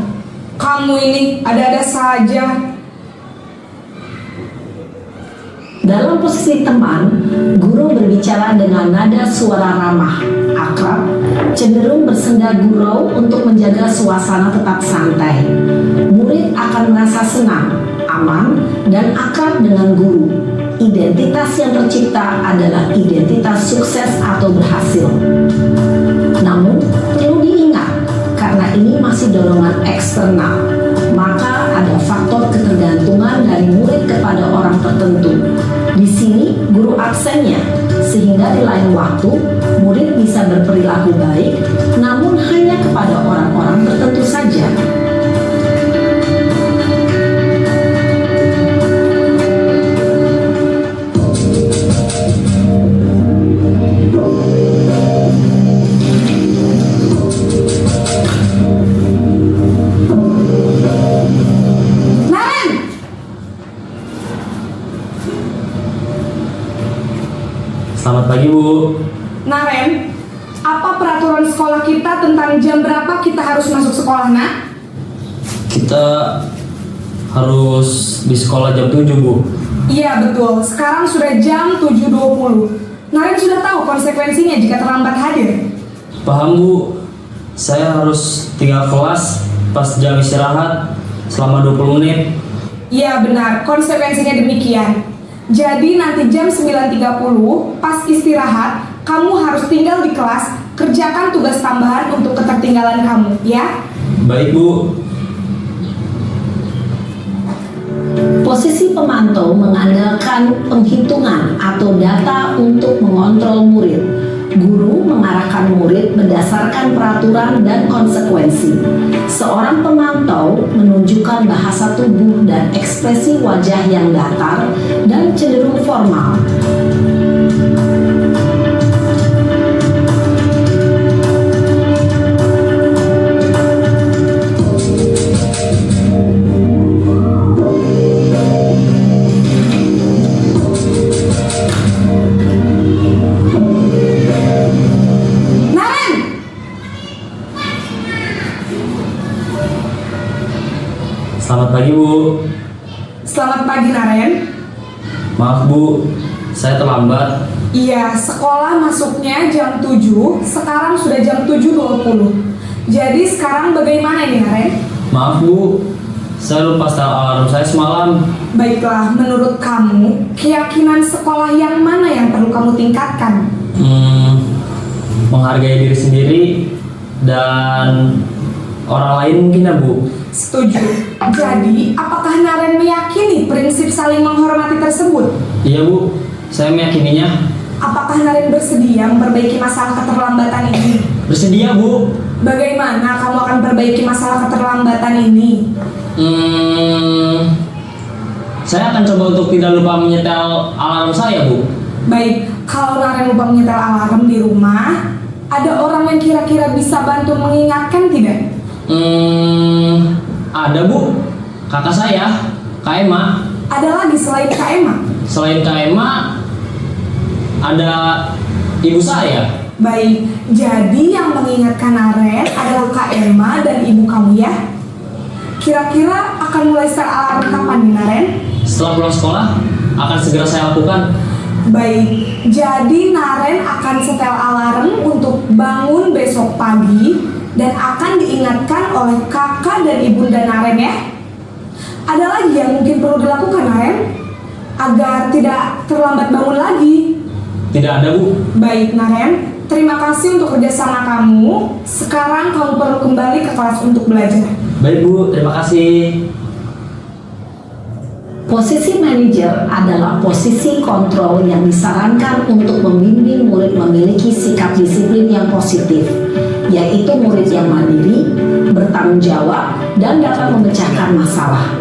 Kamu ini ada-ada saja. Dalam posisi teman, guru berbicara dengan nada suara ramah, akrab, cenderung bersenda gurau untuk menjaga suasana tetap santai. Murid akan merasa senang, aman, dan akrab dengan guru. Identitas yang tercipta adalah identitas sukses atau berhasil. Namun, perlu diingat, karena ini masih dorongan eksternal, maka ada faktor ketergantungan dari murid kepada orang tertentu. Di sini guru absennya, sehingga pada di lain waktu murid bisa berperilaku baik, namun hanya kepada orang-orang tertentu saja. Naren, Selamat pagi, Bu. Naren, apa peraturan sekolah kita tentang jam berapa kita harus masuk sekolah, nak? Kita harus di sekolah jam 7, Bu. Iya betul, sekarang sudah jam 7.20. Naren sudah tahu konsekuensinya jika terlambat hadir. Paham, Bu. Saya harus tinggal kelas pas jam istirahat selama 20 menit. Iya benar, konsekuensinya demikian. Jadi nanti jam 9.30 pas istirahat, kamu harus tinggal di kelas, kerjakan tugas tambahan untuk ketertinggalan kamu, ya? Baik, Bu. Posisi pemantau mengandalkan penghitungan atau data untuk mengontrol murid. Guru mengarahkan murid berdasarkan peraturan dan konsekuensi. Seorang pemantau menunjukkan bahasa tubuh dan ekspresi wajah yang datar dan cenderung formal. Naren! Selamat pagi, Bu. Selamat pagi, Naren. Maaf, Bu. Saya terlambat. Iya, sekolah masuknya jam 7, sekarang sudah jam 7.20. Jadi sekarang bagaimana ini, Naren? Maaf, Bu. Saya lupa setel alarm saya semalam. Baiklah, menurut kamu, keyakinan sekolah yang mana yang perlu kamu tingkatkan? Menghargai diri sendiri dan orang lain mungkin ya, Bu. Setuju. Jadi, apakah Naren meyakini prinsip saling menghormati tersebut? Iya, Bu. Saya meyakininya. Apakah Naren bersedia memperbaiki masalah keterlambatan ini? Bersedia, Bu. Bagaimana kamu akan perbaiki masalah keterlambatan ini? Saya akan coba untuk tidak lupa menyetel alarm saya, Bu. Baik, kalau Naren lupa menyetel alarm di rumah, ada orang yang kira-kira bisa bantu mengingatkan tidak? Ada, Bu. Kakak saya, Kak Emma. Ada lagi selain Kak Emma? Selain Kak Emma, ada ibu saya. Baik, jadi yang mengingatkan Naren adalah Kak Emma dan ibu kamu ya? Kira-kira akan mulai setel alarm kapan nih, Naren? Setelah pulang sekolah, akan segera saya lakukan. Baik, jadi Naren akan setel alarm untuk bangun besok pagi dan akan diingatkan oleh kakak dan ibunda Naren ya. Ada lagi yang mungkin perlu dilakukan, Naren, agar tidak terlambat bangun lagi? Tidak ada, Bu. Baik, Naren, terima kasih untuk kerjasama kamu. Sekarang kamu perlu kembali ke kelas untuk belajar. Baik, Bu. Terima kasih. Posisi manajer adalah posisi kontrol yang disarankan untuk membimbing murid memiliki sikap disiplin yang positif, yaitu murid yang mandiri, bertanggung jawab, dan dapat memecahkan masalah.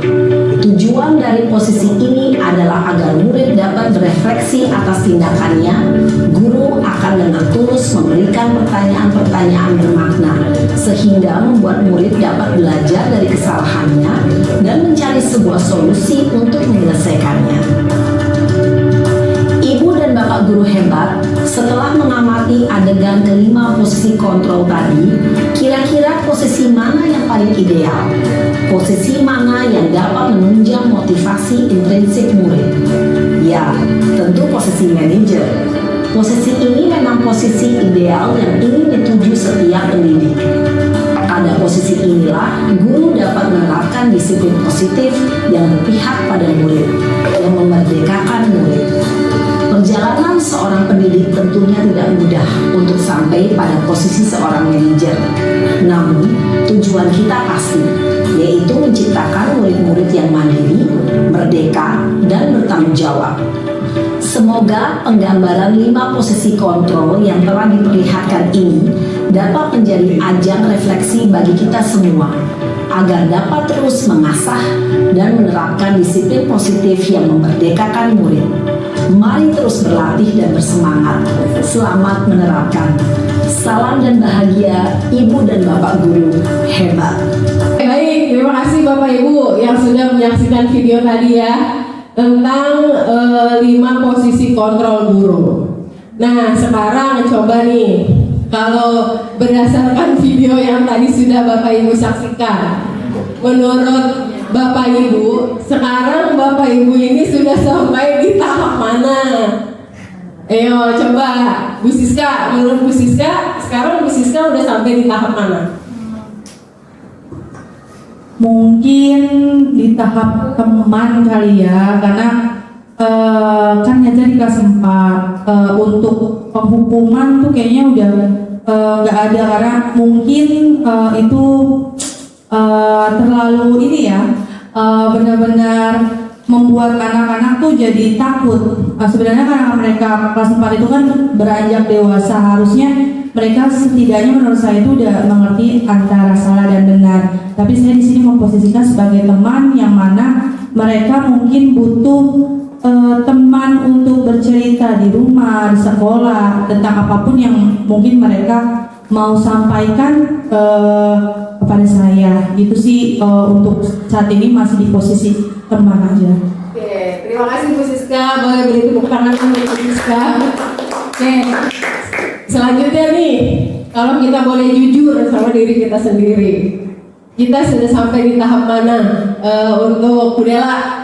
Tujuan dari posisi ini adalah agar murid dapat berefleksi atas tindakannya. Guru akan dengan tulus memberikan pertanyaan-pertanyaan bermakna, sehingga membuat murid dapat belajar dari kesalahannya dan mencari sebuah solusi untuk menyelesaikannya. Ibu dan bapak guru hebat, setelah mengamati adegan kelima posisi kontrol tadi, kira-kira posisi mana yang paling ideal? Posisi mana yang dapat menunjang motivasi intrinsik murid? Ya, tentu posisi manajer. Posisi ini memang posisi ideal yang ingin dituju setiap pendidik. Pada posisi inilah, guru dapat menerapkan disiplin positif yang berpihak pada murid, yang memerdekakan murid. Perjalanan seorang pendidik tentunya tidak mudah untuk sampai pada posisi seorang manajer. Namun, tujuan kita pasti, yaitu menciptakan murid-murid yang mandiri, merdeka, dan bertanggung jawab. Semoga penggambaran 5 posisi kontrol yang telah diperlihatkan ini dapat menjadi ajang refleksi bagi kita semua agar dapat terus mengasah dan menerapkan disiplin positif yang memerdekakan murid. Mari terus berlatih dan bersemangat. Selamat menerapkan. Salam dan bahagia Ibu dan Bapak Guru hebat. Baik, terima kasih Bapak Ibu yang sudah menyaksikan video tadi ya tentang 5 posisi kontrol guru. Nah, sekarang coba nih, kalau berdasarkan video yang tadi sudah Bapak Ibu saksikan, menurut Bapak Ibu, sekarang Bapak Ibu ini sudah sampai di tahap mana? Ayo coba, Bu Siska, menurut Bu Siska, sekarang Bu Siska udah sampai di tahap mana? Mungkin di tahap teman kali ya, karena kan ngajar di kelas 4. Untuk penghukuman tuh kayaknya udah nggak ada, karena mungkin itu terlalu ini ya, benar-benar membuat anak-anak tuh jadi takut. Sebenarnya karena mereka kelas 4 itu kan beranjak dewasa, harusnya mereka setidaknya menurut saya itu udah mengerti antara salah dan benar. Tapi saya di sini memposisikan sebagai teman yang mana mereka mungkin butuh teman untuk bercerita di rumah, di sekolah tentang apapun yang mungkin mereka mau sampaikan kepada saya. Gitu sih, untuk saat ini masih di posisi teman aja. Oke, terima kasih Bu Siska. Boleh beri tepuk tangan untuk Bu Siska. Oke, selanjutnya nih, kalau kita boleh jujur sama diri kita sendiri, kita sudah sampai di tahap mana untuk Bu Dela?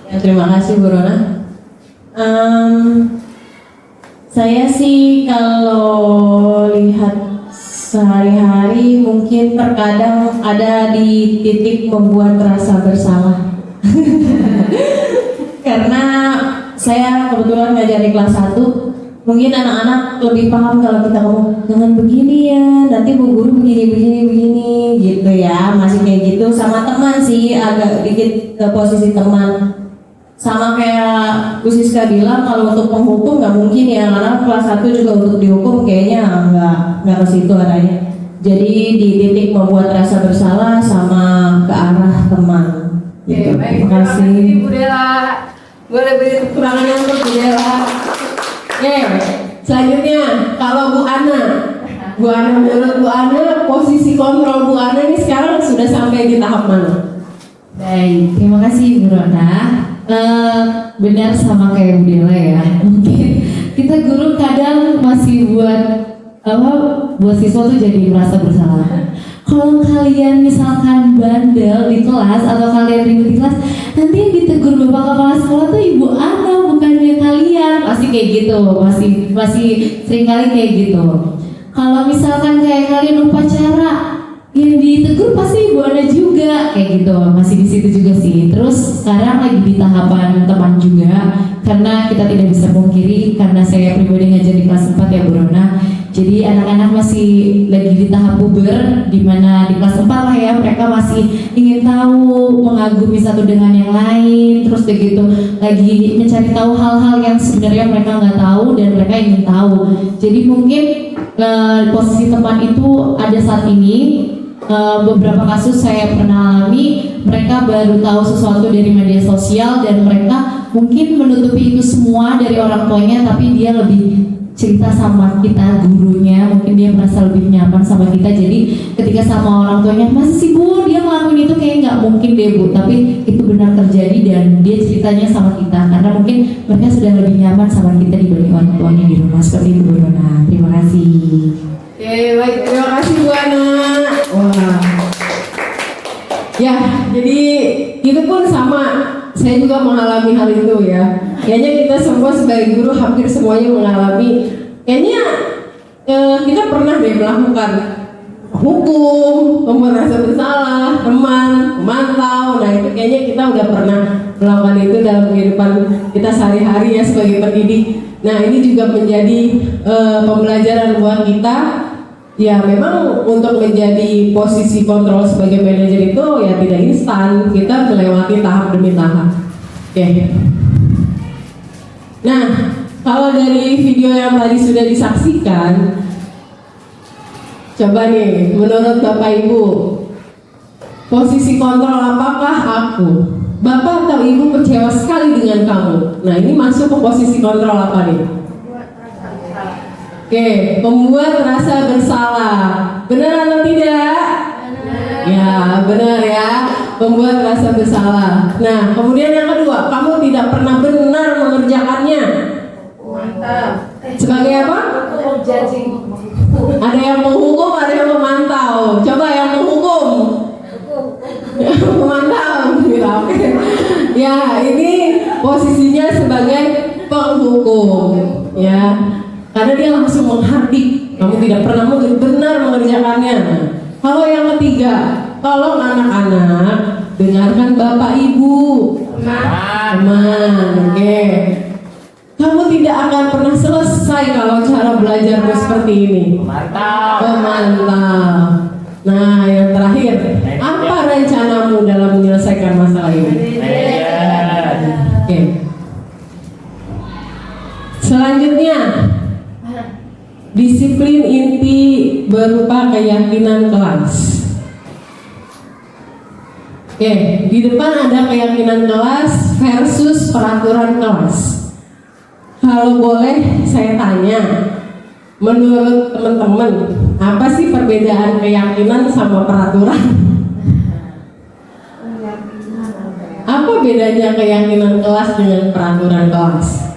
Ya, terima kasih Bu Rona. Saya sih kalau lihat sehari-hari mungkin terkadang ada di titik membuat rasa bersalah. Karena saya kebetulan ngajar di kelas 1, mungkin anak-anak lebih paham kalau kita ngomong dengan begini ya, nanti Bu Guru begini gitu ya, masih kayak gitu. Sama teman sih agak dikit ke posisi teman. Sama kayak Bu Siska bilang, kalau untuk penghukum nggak mungkin ya, karena kelas 1 juga untuk dihukum kayaknya nggak ke situ arahnya. Jadi di titik membuat rasa bersalah sama ke arah teman. Gitu. Oke, baik, Terima kasih. Bu Dela. Boleh beri tepuk tangan untuk Bu Dela. Oke, selanjutnya kalau Bu Ana. Bu Ana, menurut Bu Ana, posisi kontrol Bu Ana ini sekarang sudah sampai di tahap mana? Baik, terima kasih Bu Rona. Benar sama kayak Bu Dela ya. Mungkin kita guru kadang masih buat siswa tuh jadi merasa bersalah. Kalau kalian misalkan bandel di kelas atau kalian ribut di kelas, nanti yang ditegur bapak kepala sekolah tuh Ibu Ana, bukannya kalian. Pasti kayak gitu, masih sering kali kayak gitu. Kalau misalkan kayak kalian upacara, yang ditegur pasti Ibu Ana juga, kayak gitu, masih di situ juga sih. Terus sekarang lagi di tahapan teman juga, karena kita tidak bisa pungkiri, karena saya pribadi ngajar di kelas 4 ya Bu Rona. Jadi anak-anak masih lagi di tahap puber, di mana di kelas 4 lah ya, mereka masih ingin tahu, mengagumi satu dengan yang lain, terus begitu lagi mencari tahu hal-hal yang sebenarnya mereka nggak tahu dan mereka ingin tahu. Jadi mungkin posisi teman itu ada saat ini. Beberapa kasus saya pernah alami, mereka baru tahu sesuatu dari media sosial dan mereka mungkin menutupi itu semua dari orang tuanya, tapi dia lebih cerita sama kita gurunya, mungkin dia merasa lebih nyaman sama kita. Jadi ketika sama orang tuanya, masa sih Bu dia ngelakuin itu, kayak nggak mungkin deh Bu, tapi itu benar terjadi dan dia ceritanya sama kita karena mungkin mereka sudah lebih nyaman sama kita dibanding orang tuanya di rumah. Seperti itu Bu Rona. Terima kasih. Oke, baik, terima kasih Bu Ana. Wah. Ya, jadi itu pun sama. Saya juga mengalami hal itu ya. Kayaknya kita semua sebagai guru hampir semuanya mengalami. Kayaknya kita pernah deh melakukan hukum, membuat rasa bersalah, teman, memantau. Nah itu kayaknya kita udah pernah melakukan itu dalam kehidupan kita sehari-hari ya sebagai pendidik. Nah ini juga menjadi pembelajaran buat kita. Ya memang untuk menjadi posisi kontrol sebagai manajer itu ya tidak instan, kita melewati tahap demi tahap. Oke. Nah, kalau dari video yang tadi sudah disaksikan, coba nih, menurut Bapak Ibu, posisi kontrol apakah aku? Bapak atau Ibu kecewa sekali dengan kamu? Nah, ini masuk ke posisi kontrol apa nih? Oke, membuat rasa bersalah. Benar atau tidak? Ya, benar ya. Membuat rasa bersalah. Nah, kemudian yang kedua, kamu tidak pernah benar mengerjakannya. Mantap. Sebagai apa? Ada yang menghukum, ada yang memantau. Coba yang menghukum. Yang memantau. Oke. Ya, ini posisinya sebagai penghukum. Ya, karena dia langsung menghardik. Kamu tidak pernah benar mengerjakannya. Kalau yang ketiga, tolong anak-anak dengarkan Bapak Ibu. Teman, oke. Kamu tidak akan pernah selesai kalau cara belajarmu seperti ini. Mantap. Mantap. Nah, yang terakhir, apa rencanamu dalam menyelesaikan masalah ini? Oke. Selanjutnya, disiplin inti berupa keyakinan kelas. Oke, di depan ada keyakinan kelas versus peraturan kelas. Kalau boleh saya tanya, menurut teman-teman, apa sih perbedaan keyakinan sama peraturan? Apa bedanya keyakinan kelas dengan peraturan kelas?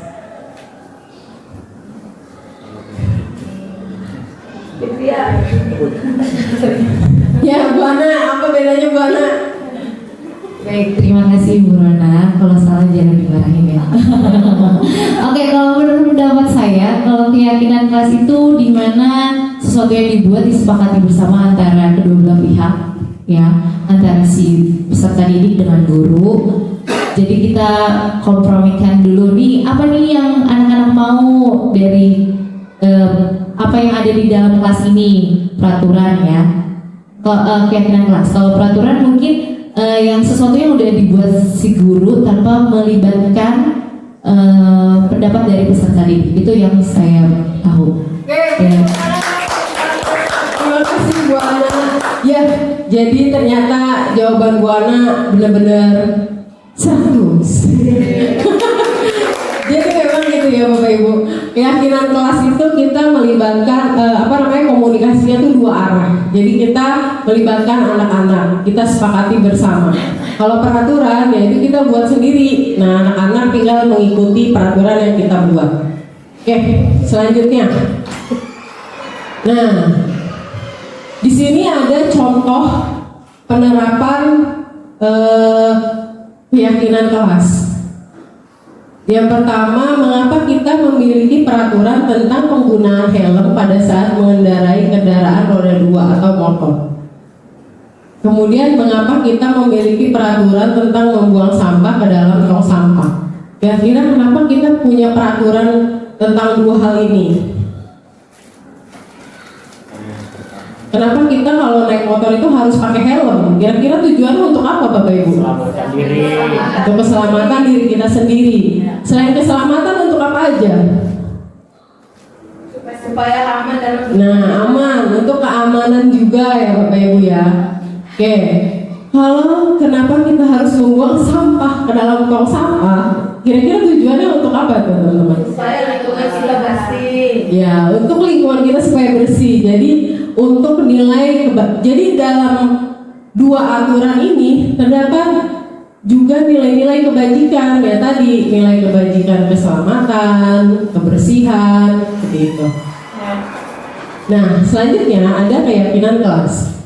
Ya, Bu Ana, apa bedanya Bu Ana? Baik, terima kasih Bu Rona. Kalau salah jangan dimarahin ya. Oke, kalau menurut pendapat saya, kalau keyakinan kelas itu di mana sesuatu yang dibuat disepakati bersama antara kedua belah pihak, ya, antara si peserta didik dengan guru. Jadi kita kompromikan dulu nih, apa nih yang anak-anak mau dari apa yang ada di dalam kelas ini, peraturan ya. Keyakinan kelas. Kalau peraturan mungkin yang sesuatu yang udah dibuat si guru tanpa melibatkan pendapat dari peserta didik, itu yang saya tahu. Ya. Terima kasih Bu Ana. Ya, jadi ternyata jawaban Bu Ana benar-benar 100. Jadi memang gitu ya Bapak Ibu. Keyakinan kelas itu kita melibatkan komunikasinya tuh dua arah. Jadi kita melibatkan anak-anak, kita sepakati bersama. Kalau peraturan ya itu kita buat sendiri. Nah, anak-anak tinggal mengikuti peraturan yang kita buat. Oke, selanjutnya. Nah, di sini ada contoh penerapan keyakinan kelas. Yang pertama, mengapa kita memiliki peraturan tentang penggunaan helm pada saat mengendarai kendaraan roda 2 atau motor? Kemudian, mengapa kita memiliki peraturan tentang membuang sampah ke dalam tong sampah? Kira-kira kenapa kita punya peraturan tentang dua hal ini? Kenapa kita kalau naik motor itu harus pakai helm? Kira-kira tujuannya untuk apa Bapak Ibu? Selamatkan diri. Untuk keselamatan diri kita sendiri. Selain keselamatan untuk apa aja? Supaya aman dalam. Nah, aman untuk keamanan juga ya Bapak Ibu ya. Oke. Kalau kenapa kita harus membuang sampah ke dalam tong sampah? Kira-kira tujuannya untuk apa tuh teman-teman? Supaya lingkungan kita bersih. Ya, untuk lingkungan kita supaya bersih. Jadi untuk nilai jadi dalam dua aturan ini terdapat juga nilai-nilai kebajikan ya tadi, nilai kebajikan keselamatan, kebersihan, seperti itu. Nah, selanjutnya ada keyakinan kelas.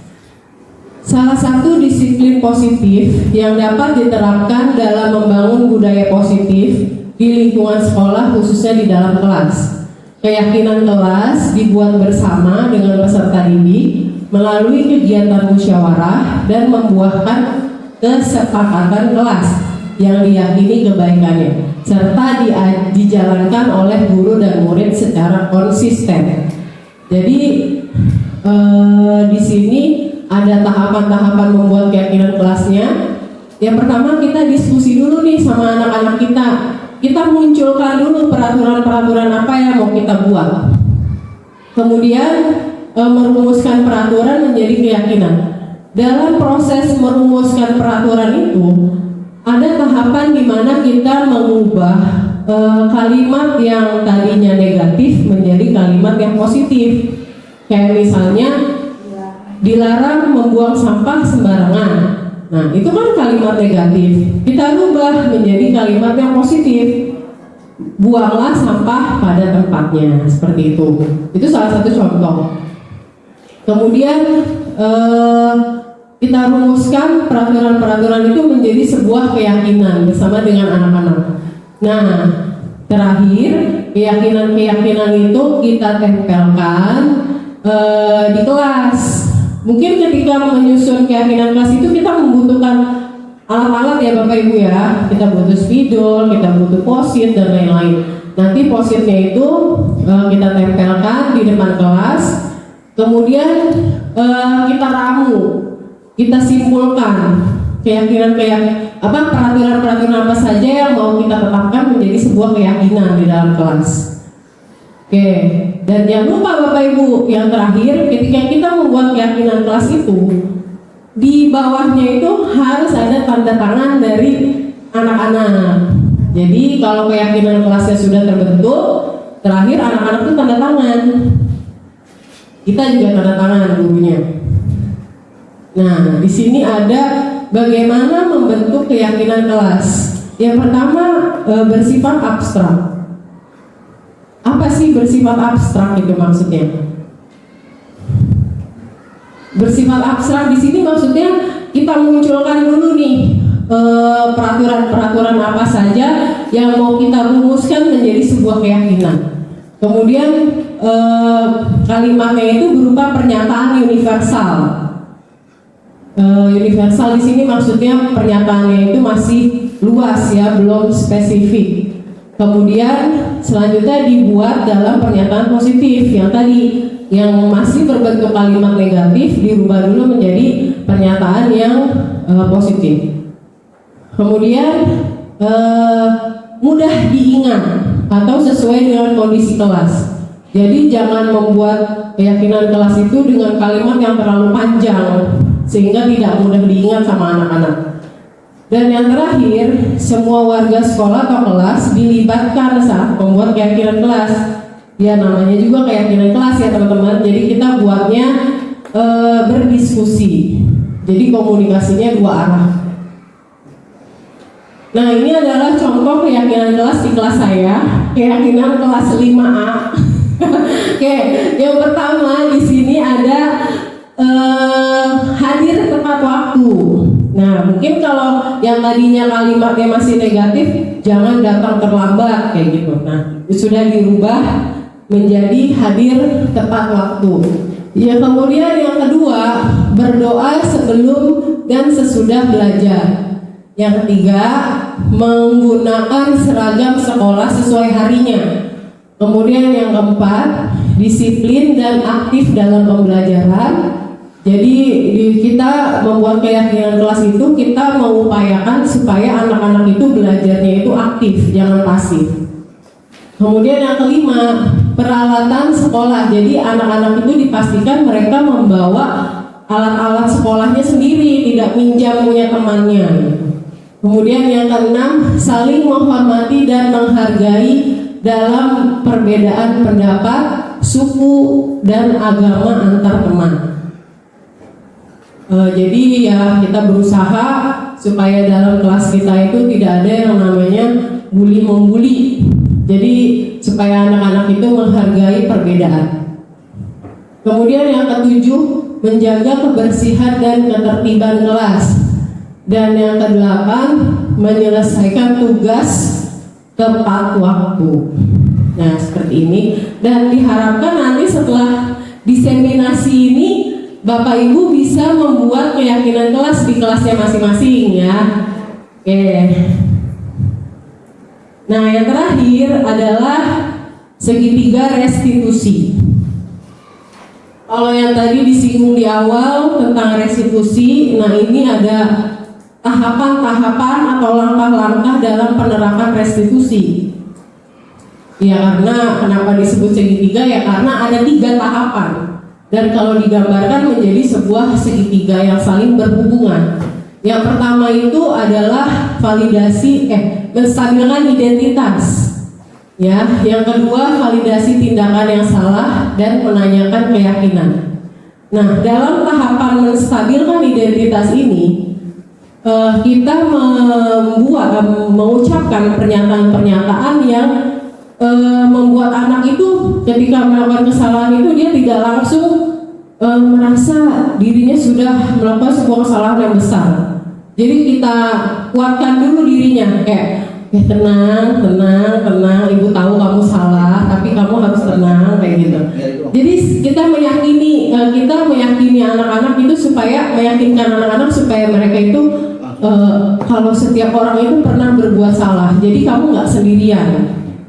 Salah satu disiplin positif yang dapat diterapkan dalam membangun budaya positif di lingkungan sekolah khususnya di dalam kelas. Keyakinan kelas dibuat bersama dengan peserta didik melalui kegiatan musyawarah dan membuahkan kesepakatan kelas yang diyakini kebaikannya serta dijalankan oleh guru dan murid secara konsisten. Jadi di sini ada tahapan-tahapan membuat keyakinan kelasnya. Yang pertama kita diskusi dulu nih sama anak-anak kita. Kita munculkan dulu peraturan-peraturan apa yang mau kita buat. Kemudian merumuskan peraturan menjadi keyakinan. Dalam proses merumuskan peraturan itu ada tahapan di mana kita mengubah kalimat yang tadinya negatif menjadi kalimat yang positif. Kayak misalnya dilarang membuang sampah sembarangan. Nah, itu kan kalimat negatif. Kita rubah menjadi kalimat yang positif. Buanglah sampah pada tempatnya, seperti itu. Itu salah satu contoh. Kemudian kita rumuskan peraturan-peraturan itu menjadi sebuah keyakinan bersama dengan anak-anak. Nah, terakhir keyakinan-keyakinan itu kita tempelkan di kelas. Mungkin ketika menyusun keyakinan kelas itu kita membutuhkan alat-alat ya Bapak Ibu ya. Kita butuh spidol, kita butuh post-it dan lain-lain. Nanti post-itnya itu kita tempelkan di depan kelas. Kemudian kita ramu, kita simpulkan peraturan-peraturan apa saja yang mau kita tetapkan menjadi sebuah keyakinan di dalam kelas. Oke, dan jangan lupa Bapak Ibu, yang terakhir ketika kita membuat keyakinan kelas itu, di bawahnya itu harus ada tanda tangan dari anak-anak. Jadi kalau keyakinan kelasnya sudah terbentuk, terakhir anak-anak itu tanda tangan. Kita juga tanda tangan gurunya. Nah, di sini ada bagaimana membentuk keyakinan kelas. Yang pertama bersifat abstrak. Apa sih bersifat abstrak itu maksudnya? Bersifat abstrak di sini maksudnya kita munculkan dulu nih peraturan-peraturan apa saja yang mau kita rumuskan menjadi sebuah keyakinan. Kemudian kalimatnya itu berupa pernyataan universal. Universal di sini maksudnya pernyataannya itu masih luas ya, belum spesifik. Kemudian selanjutnya dibuat dalam pernyataan positif yang tadi, yang masih berbentuk kalimat negatif dirubah dulu menjadi pernyataan yang positif. Kemudian mudah diingat atau sesuai dengan kondisi kelas. Jadi jangan membuat keyakinan kelas itu dengan kalimat yang terlalu panjang sehingga tidak mudah diingat sama anak-anak. Dan yang terakhir, semua warga sekolah atau kelas dilibatkan saat membuat keyakinan kelas. Ya namanya juga keyakinan kelas ya teman-teman. Jadi kita buatnya berdiskusi. Jadi komunikasinya dua arah. Nah, ini adalah contoh keyakinan kelas di kelas saya. Keyakinan kelas 5A. Oke, yang pertama di sini ada hadir tepat waktu. Nah, mungkin kalau yang tadinya kalimatnya masih negatif, jangan datang terlambat kayak gitu. Nah, sudah dirubah menjadi hadir tepat waktu. Ya, kemudian yang kedua, berdoa sebelum dan sesudah belajar. Yang ketiga, menggunakan seragam sekolah sesuai harinya. Kemudian yang keempat, disiplin dan aktif dalam pembelajaran. Jadi kita membuat keyakinan kelas itu kita mengupayakan supaya anak-anak itu belajarnya itu aktif, jangan pasif. Kemudian yang kelima, peralatan sekolah. Jadi anak-anak itu dipastikan mereka membawa alat-alat sekolahnya sendiri, tidak minjam punya temannya. Kemudian yang keenam, saling menghormati dan menghargai dalam perbedaan pendapat, suku, dan agama antar teman. Jadi ya kita berusaha supaya dalam kelas kita itu tidak ada yang namanya bully membuli. Jadi supaya anak-anak itu menghargai perbedaan. Kemudian yang ketujuh, menjaga kebersihan dan ketertiban kelas. Dan yang kedelapan, menyelesaikan tugas tepat waktu. Nah, seperti ini. Dan diharapkan nanti setelah diseminasi ini Bapak Ibu bisa membuat keyakinan kelas di kelasnya masing-masing ya. Oke. Nah, yang terakhir adalah segitiga restitusi. Kalau yang tadi disinggung di awal tentang restitusi, nah ini ada tahapan-tahapan atau langkah-langkah dalam penerapan restitusi. Ya karena kenapa disebut segitiga ya karena ada 3 tahapan dan kalau digambarkan menjadi sebuah segitiga yang saling berhubungan. Yang pertama itu adalah validasi menstabilkan identitas. Ya, yang kedua validasi tindakan yang salah dan menanyakan keyakinan. Nah, dalam tahapan menstabilkan identitas ini kita mengucapkan pernyataan-pernyataan yang membuat anak itu ketika melakukan kesalahan itu dia tidak langsung merasa dirinya sudah melakukan sebuah kesalahan yang besar. Jadi kita kuatkan dulu dirinya kayak tenang, ibu tahu kamu salah, tapi kamu harus tenang kayak gitu. Jadi kita meyakini anak-anak itu supaya meyakinkan anak-anak supaya mereka itu kalau setiap orang itu pernah berbuat salah. Jadi kamu nggak sendirian.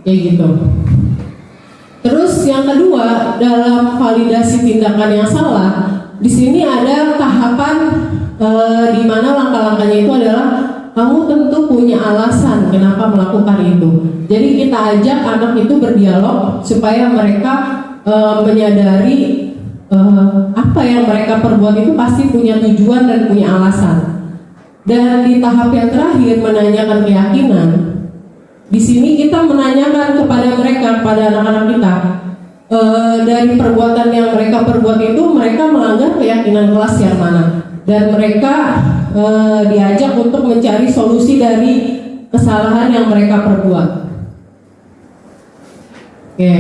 Kayak gitu. Terus yang kedua dalam validasi tindakan yang salah, di sini ada tahapan di mana langkah-langkahnya itu adalah kamu tentu punya alasan kenapa melakukan itu. Jadi kita ajak anak itu berdialog supaya mereka menyadari apa yang mereka perbuat itu pasti punya tujuan dan punya alasan. Dan di tahap yang terakhir menanyakan keyakinan. Di sini kita menanyakan kepada mereka, kepada anak-anak kita, dari perbuatan yang mereka perbuat itu mereka melanggar keyakinan kelas yang mana, dan mereka diajak untuk mencari solusi dari kesalahan yang mereka perbuat. Oke,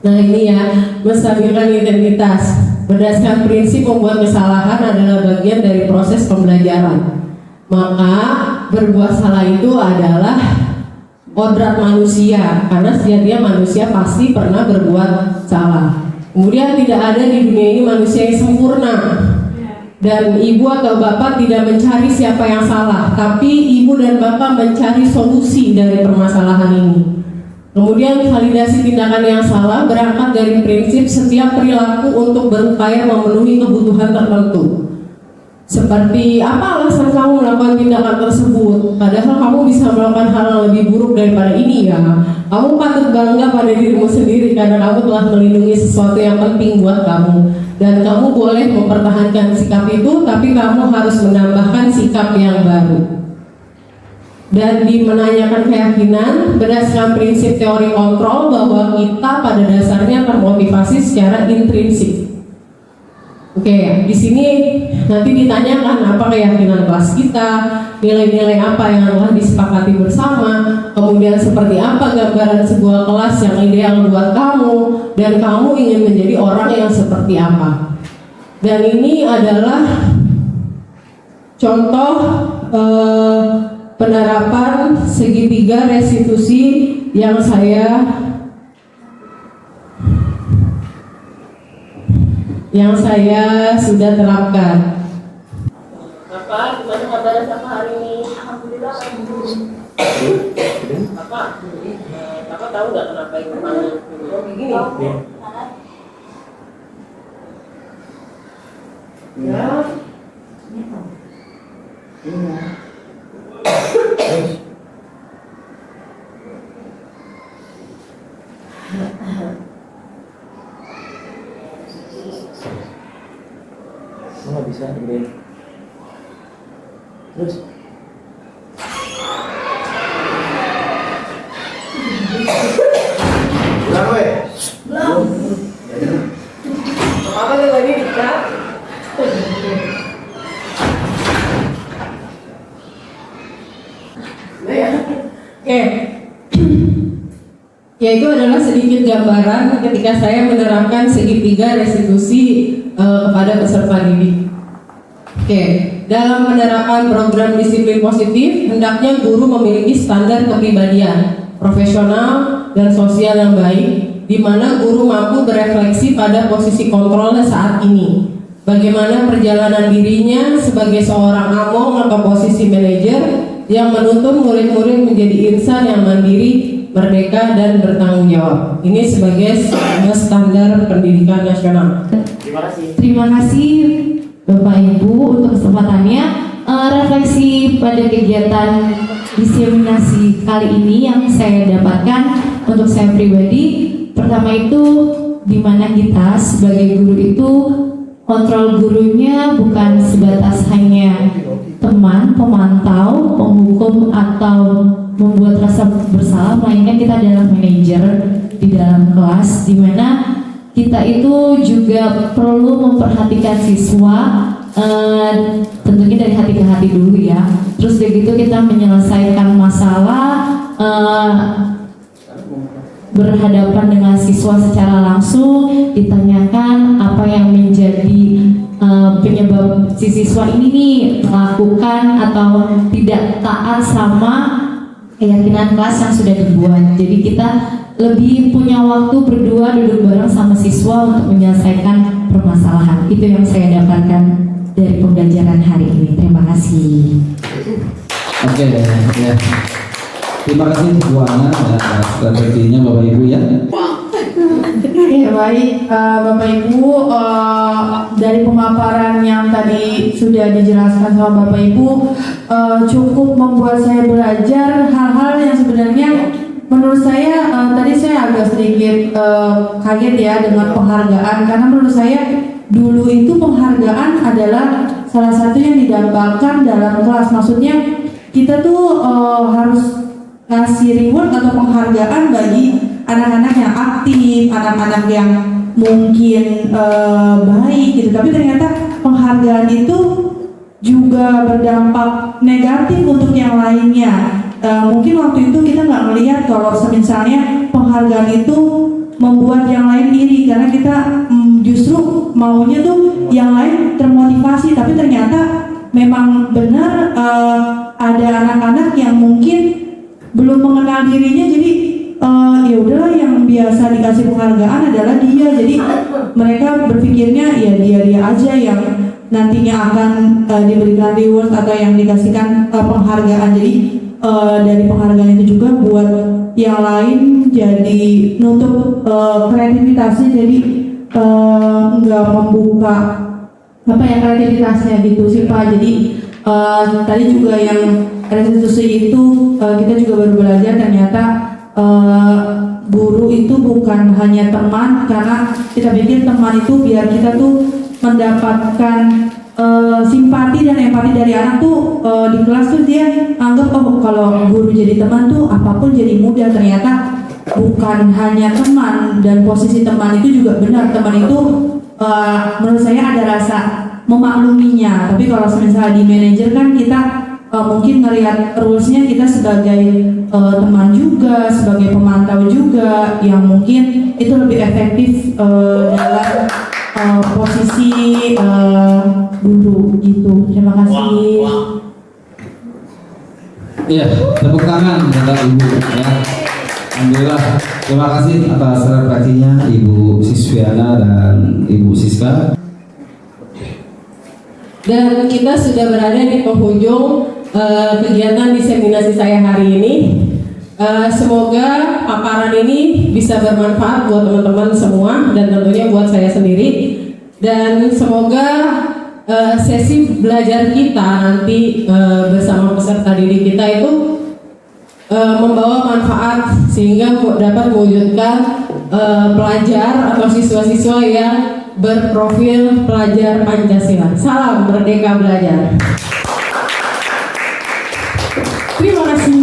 nah ini ya menstabilkan identitas berdasarkan prinsip membuat kesalahan adalah bagian dari proses pembelajaran. Maka berbuat salah itu adalah kodrat manusia, karena sejatinya manusia pasti pernah berbuat salah. Kemudian tidak ada di dunia ini manusia yang sempurna. Dan ibu atau bapak tidak mencari siapa yang salah, tapi ibu dan bapak mencari solusi dari permasalahan ini. Kemudian validasi tindakan yang salah berangkat dari prinsip setiap perilaku untuk berupaya memenuhi kebutuhan tertentu. Seperti apa alasan kamu melakukan tindakan tersebut? Padahal kamu bisa melakukan hal yang lebih buruk daripada ini ya. Kamu patut bangga pada dirimu sendiri karena kamu telah melindungi sesuatu yang penting buat kamu. Dan kamu boleh mempertahankan sikap itu, tapi kamu harus menambahkan sikap yang baru. Dan di menanyakan keyakinan berdasarkan prinsip teori kontrol bahwa kita pada dasarnya termotivasi secara intrinsik. Oke, di sini nanti ditanyakan apa keyakinan kelas kita, nilai-nilai apa yang telah disepakati bersama, kemudian seperti apa gambaran sebuah kelas yang ideal buat kamu, dan kamu ingin menjadi orang yang seperti apa. Dan ini adalah contoh penerapan segitiga restitusi yang saya sudah terapkan. Bapak, gimana kabar sama hari ini? Alhamdulillah. Bapak tahu nggak kenapa ibu panggil begini? Ya. Nggak bisa gedein. Terus belum weh? Belum. Apa yang lagi dikat? Oke. Ya itu adalah sedikit gambaran ketika saya menerapkan segitiga restitusi kepada peserta didik. Oke, dalam penerapan program disiplin positif, hendaknya guru memiliki standar kepribadian, profesional dan sosial yang baik, di mana guru mampu berefleksi pada posisi kontrolnya saat ini. Bagaimana perjalanan dirinya sebagai seorang among atau posisi manajer yang menuntun murid-murid menjadi insan yang mandiri, merdeka dan bertanggung jawab. Ini sebagai standar pendidikan nasional. Terima kasih Bapak Ibu untuk kesempatannya. Refleksi pada kegiatan diseminasi kali ini yang saya dapatkan untuk saya pribadi, pertama itu di mana kita sebagai guru itu kontrol gurunya bukan sebatas hanya teman, pemantau, penghukum atau membuat rasa bersalah, melainkan kita adalah manajer di dalam kelas, di mana kita itu juga perlu memperhatikan siswa, tentunya dari hati ke hati dulu ya. Terus begitu kita menyelesaikan masalah, berhadapan dengan siswa secara langsung, ditanyakan apa yang menjadi penyebab si siswa ini nih melakukan atau tidak taat sama keyakinan kelas yang sudah dibuat. Jadi kita lebih punya waktu berdua duduk bareng sama siswa untuk menyelesaikan permasalahan. Itu yang saya dapatkan dari pembelajaran hari ini. Terima kasih. Oke, ya. Terima kasih Bu Ana atas strateginya Bapak Ibu ya. Ya baik, Bapak Ibu, dari pemaparan yang tadi sudah dijelaskan sama Bapak Ibu, cukup membuat saya belajar hal-hal yang sebenarnya menurut saya tadi saya agak sedikit kaget ya dengan penghargaan, karena menurut saya dulu itu penghargaan adalah salah satu yang didambakan dalam kelas. Maksudnya kita tuh harus kasih reward atau penghargaan bagi anak-anak yang aktif, anak-anak yang mungkin baik gitu. Tapi ternyata penghargaan itu juga berdampak negatif untuk yang lainnya. Mungkin waktu itu kita nggak melihat kalau misalnya penghargaan itu membuat yang lain iri, karena kita justru maunya tuh yang lain termotivasi. Tapi ternyata memang benar ada anak-anak yang mungkin belum mengenal dirinya, jadi ya udahlah yang biasa dikasih penghargaan adalah dia. Jadi mereka berpikirnya ya dia aja yang nantinya akan diberikan reward atau yang dikasihkan penghargaan. Jadi dari penghargaan itu juga buat yang lain jadi nutup kreativitasnya, jadi nggak membuka apa ya kreativitasnya gitu sih Pak. Jadi tadi juga yang restitusi itu kita juga baru belajar ternyata guru itu bukan hanya teman, karena kita pikir teman itu biar kita tuh mendapatkan simpati dan empati dari anak tuh di kelas tuh dia anggap oh kalau guru jadi teman tuh apapun jadi mudah. Ternyata bukan hanya teman, dan posisi teman itu juga benar, teman itu menurut saya ada rasa memakluminya. Tapi kalau misalnya di manajer kan kita mungkin ngelihat rulesnya kita sebagai teman juga, sebagai pemantau juga, yang mungkin itu lebih efektif dalam posisi guru gitu. Terima kasih. Iya, tepuk tangan Bapak Ibu ya. Alhamdulillah, terima kasih atas refleksinya Ibu Siswiana dan Ibu Siska. Dan kita sudah berada di penghujung kegiatan diseminasi saya hari ini. Semoga paparan ini bisa bermanfaat buat teman-teman semua dan tentunya buat saya sendiri. Dan semoga sesi belajar kita nanti bersama peserta didik kita itu membawa manfaat sehingga dapat mewujudkan pelajar atau siswa-siswa yang berprofil pelajar Pancasila. Salam Merdeka Belajar. Terima kasih.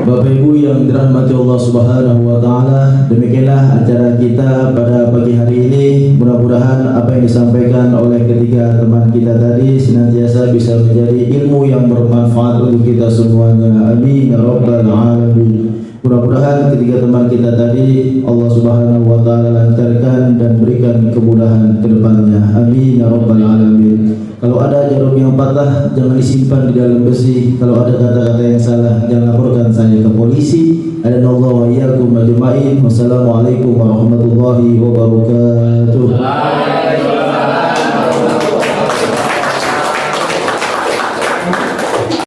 Bapak Ibu yang dirahmati Allah Subhanahu wa taala, demikianlah acara kita pada pagi hari ini. Mudah-mudahan apa yang disampaikan oleh ketiga teman kita tadi senantiasa bisa menjadi ilmu yang bermanfaat untuk kita semuanya. Amin ya rabbal alamin. Mudah-mudahan ketiga teman kita tadi Allah Subhanahu wa taala lancarkan dan berikan kemudahan ke depannya. Amin ya rabbal alamin. Kalau ada jarum yang patah jangan disimpan di dalam besi. Kalau ada kata-kata yang salah jangan laporkan saya ke polisi. Adanallahu wa iyyakum ajma'in. Wassalamualaikum warahmatullahi wabarakatuh.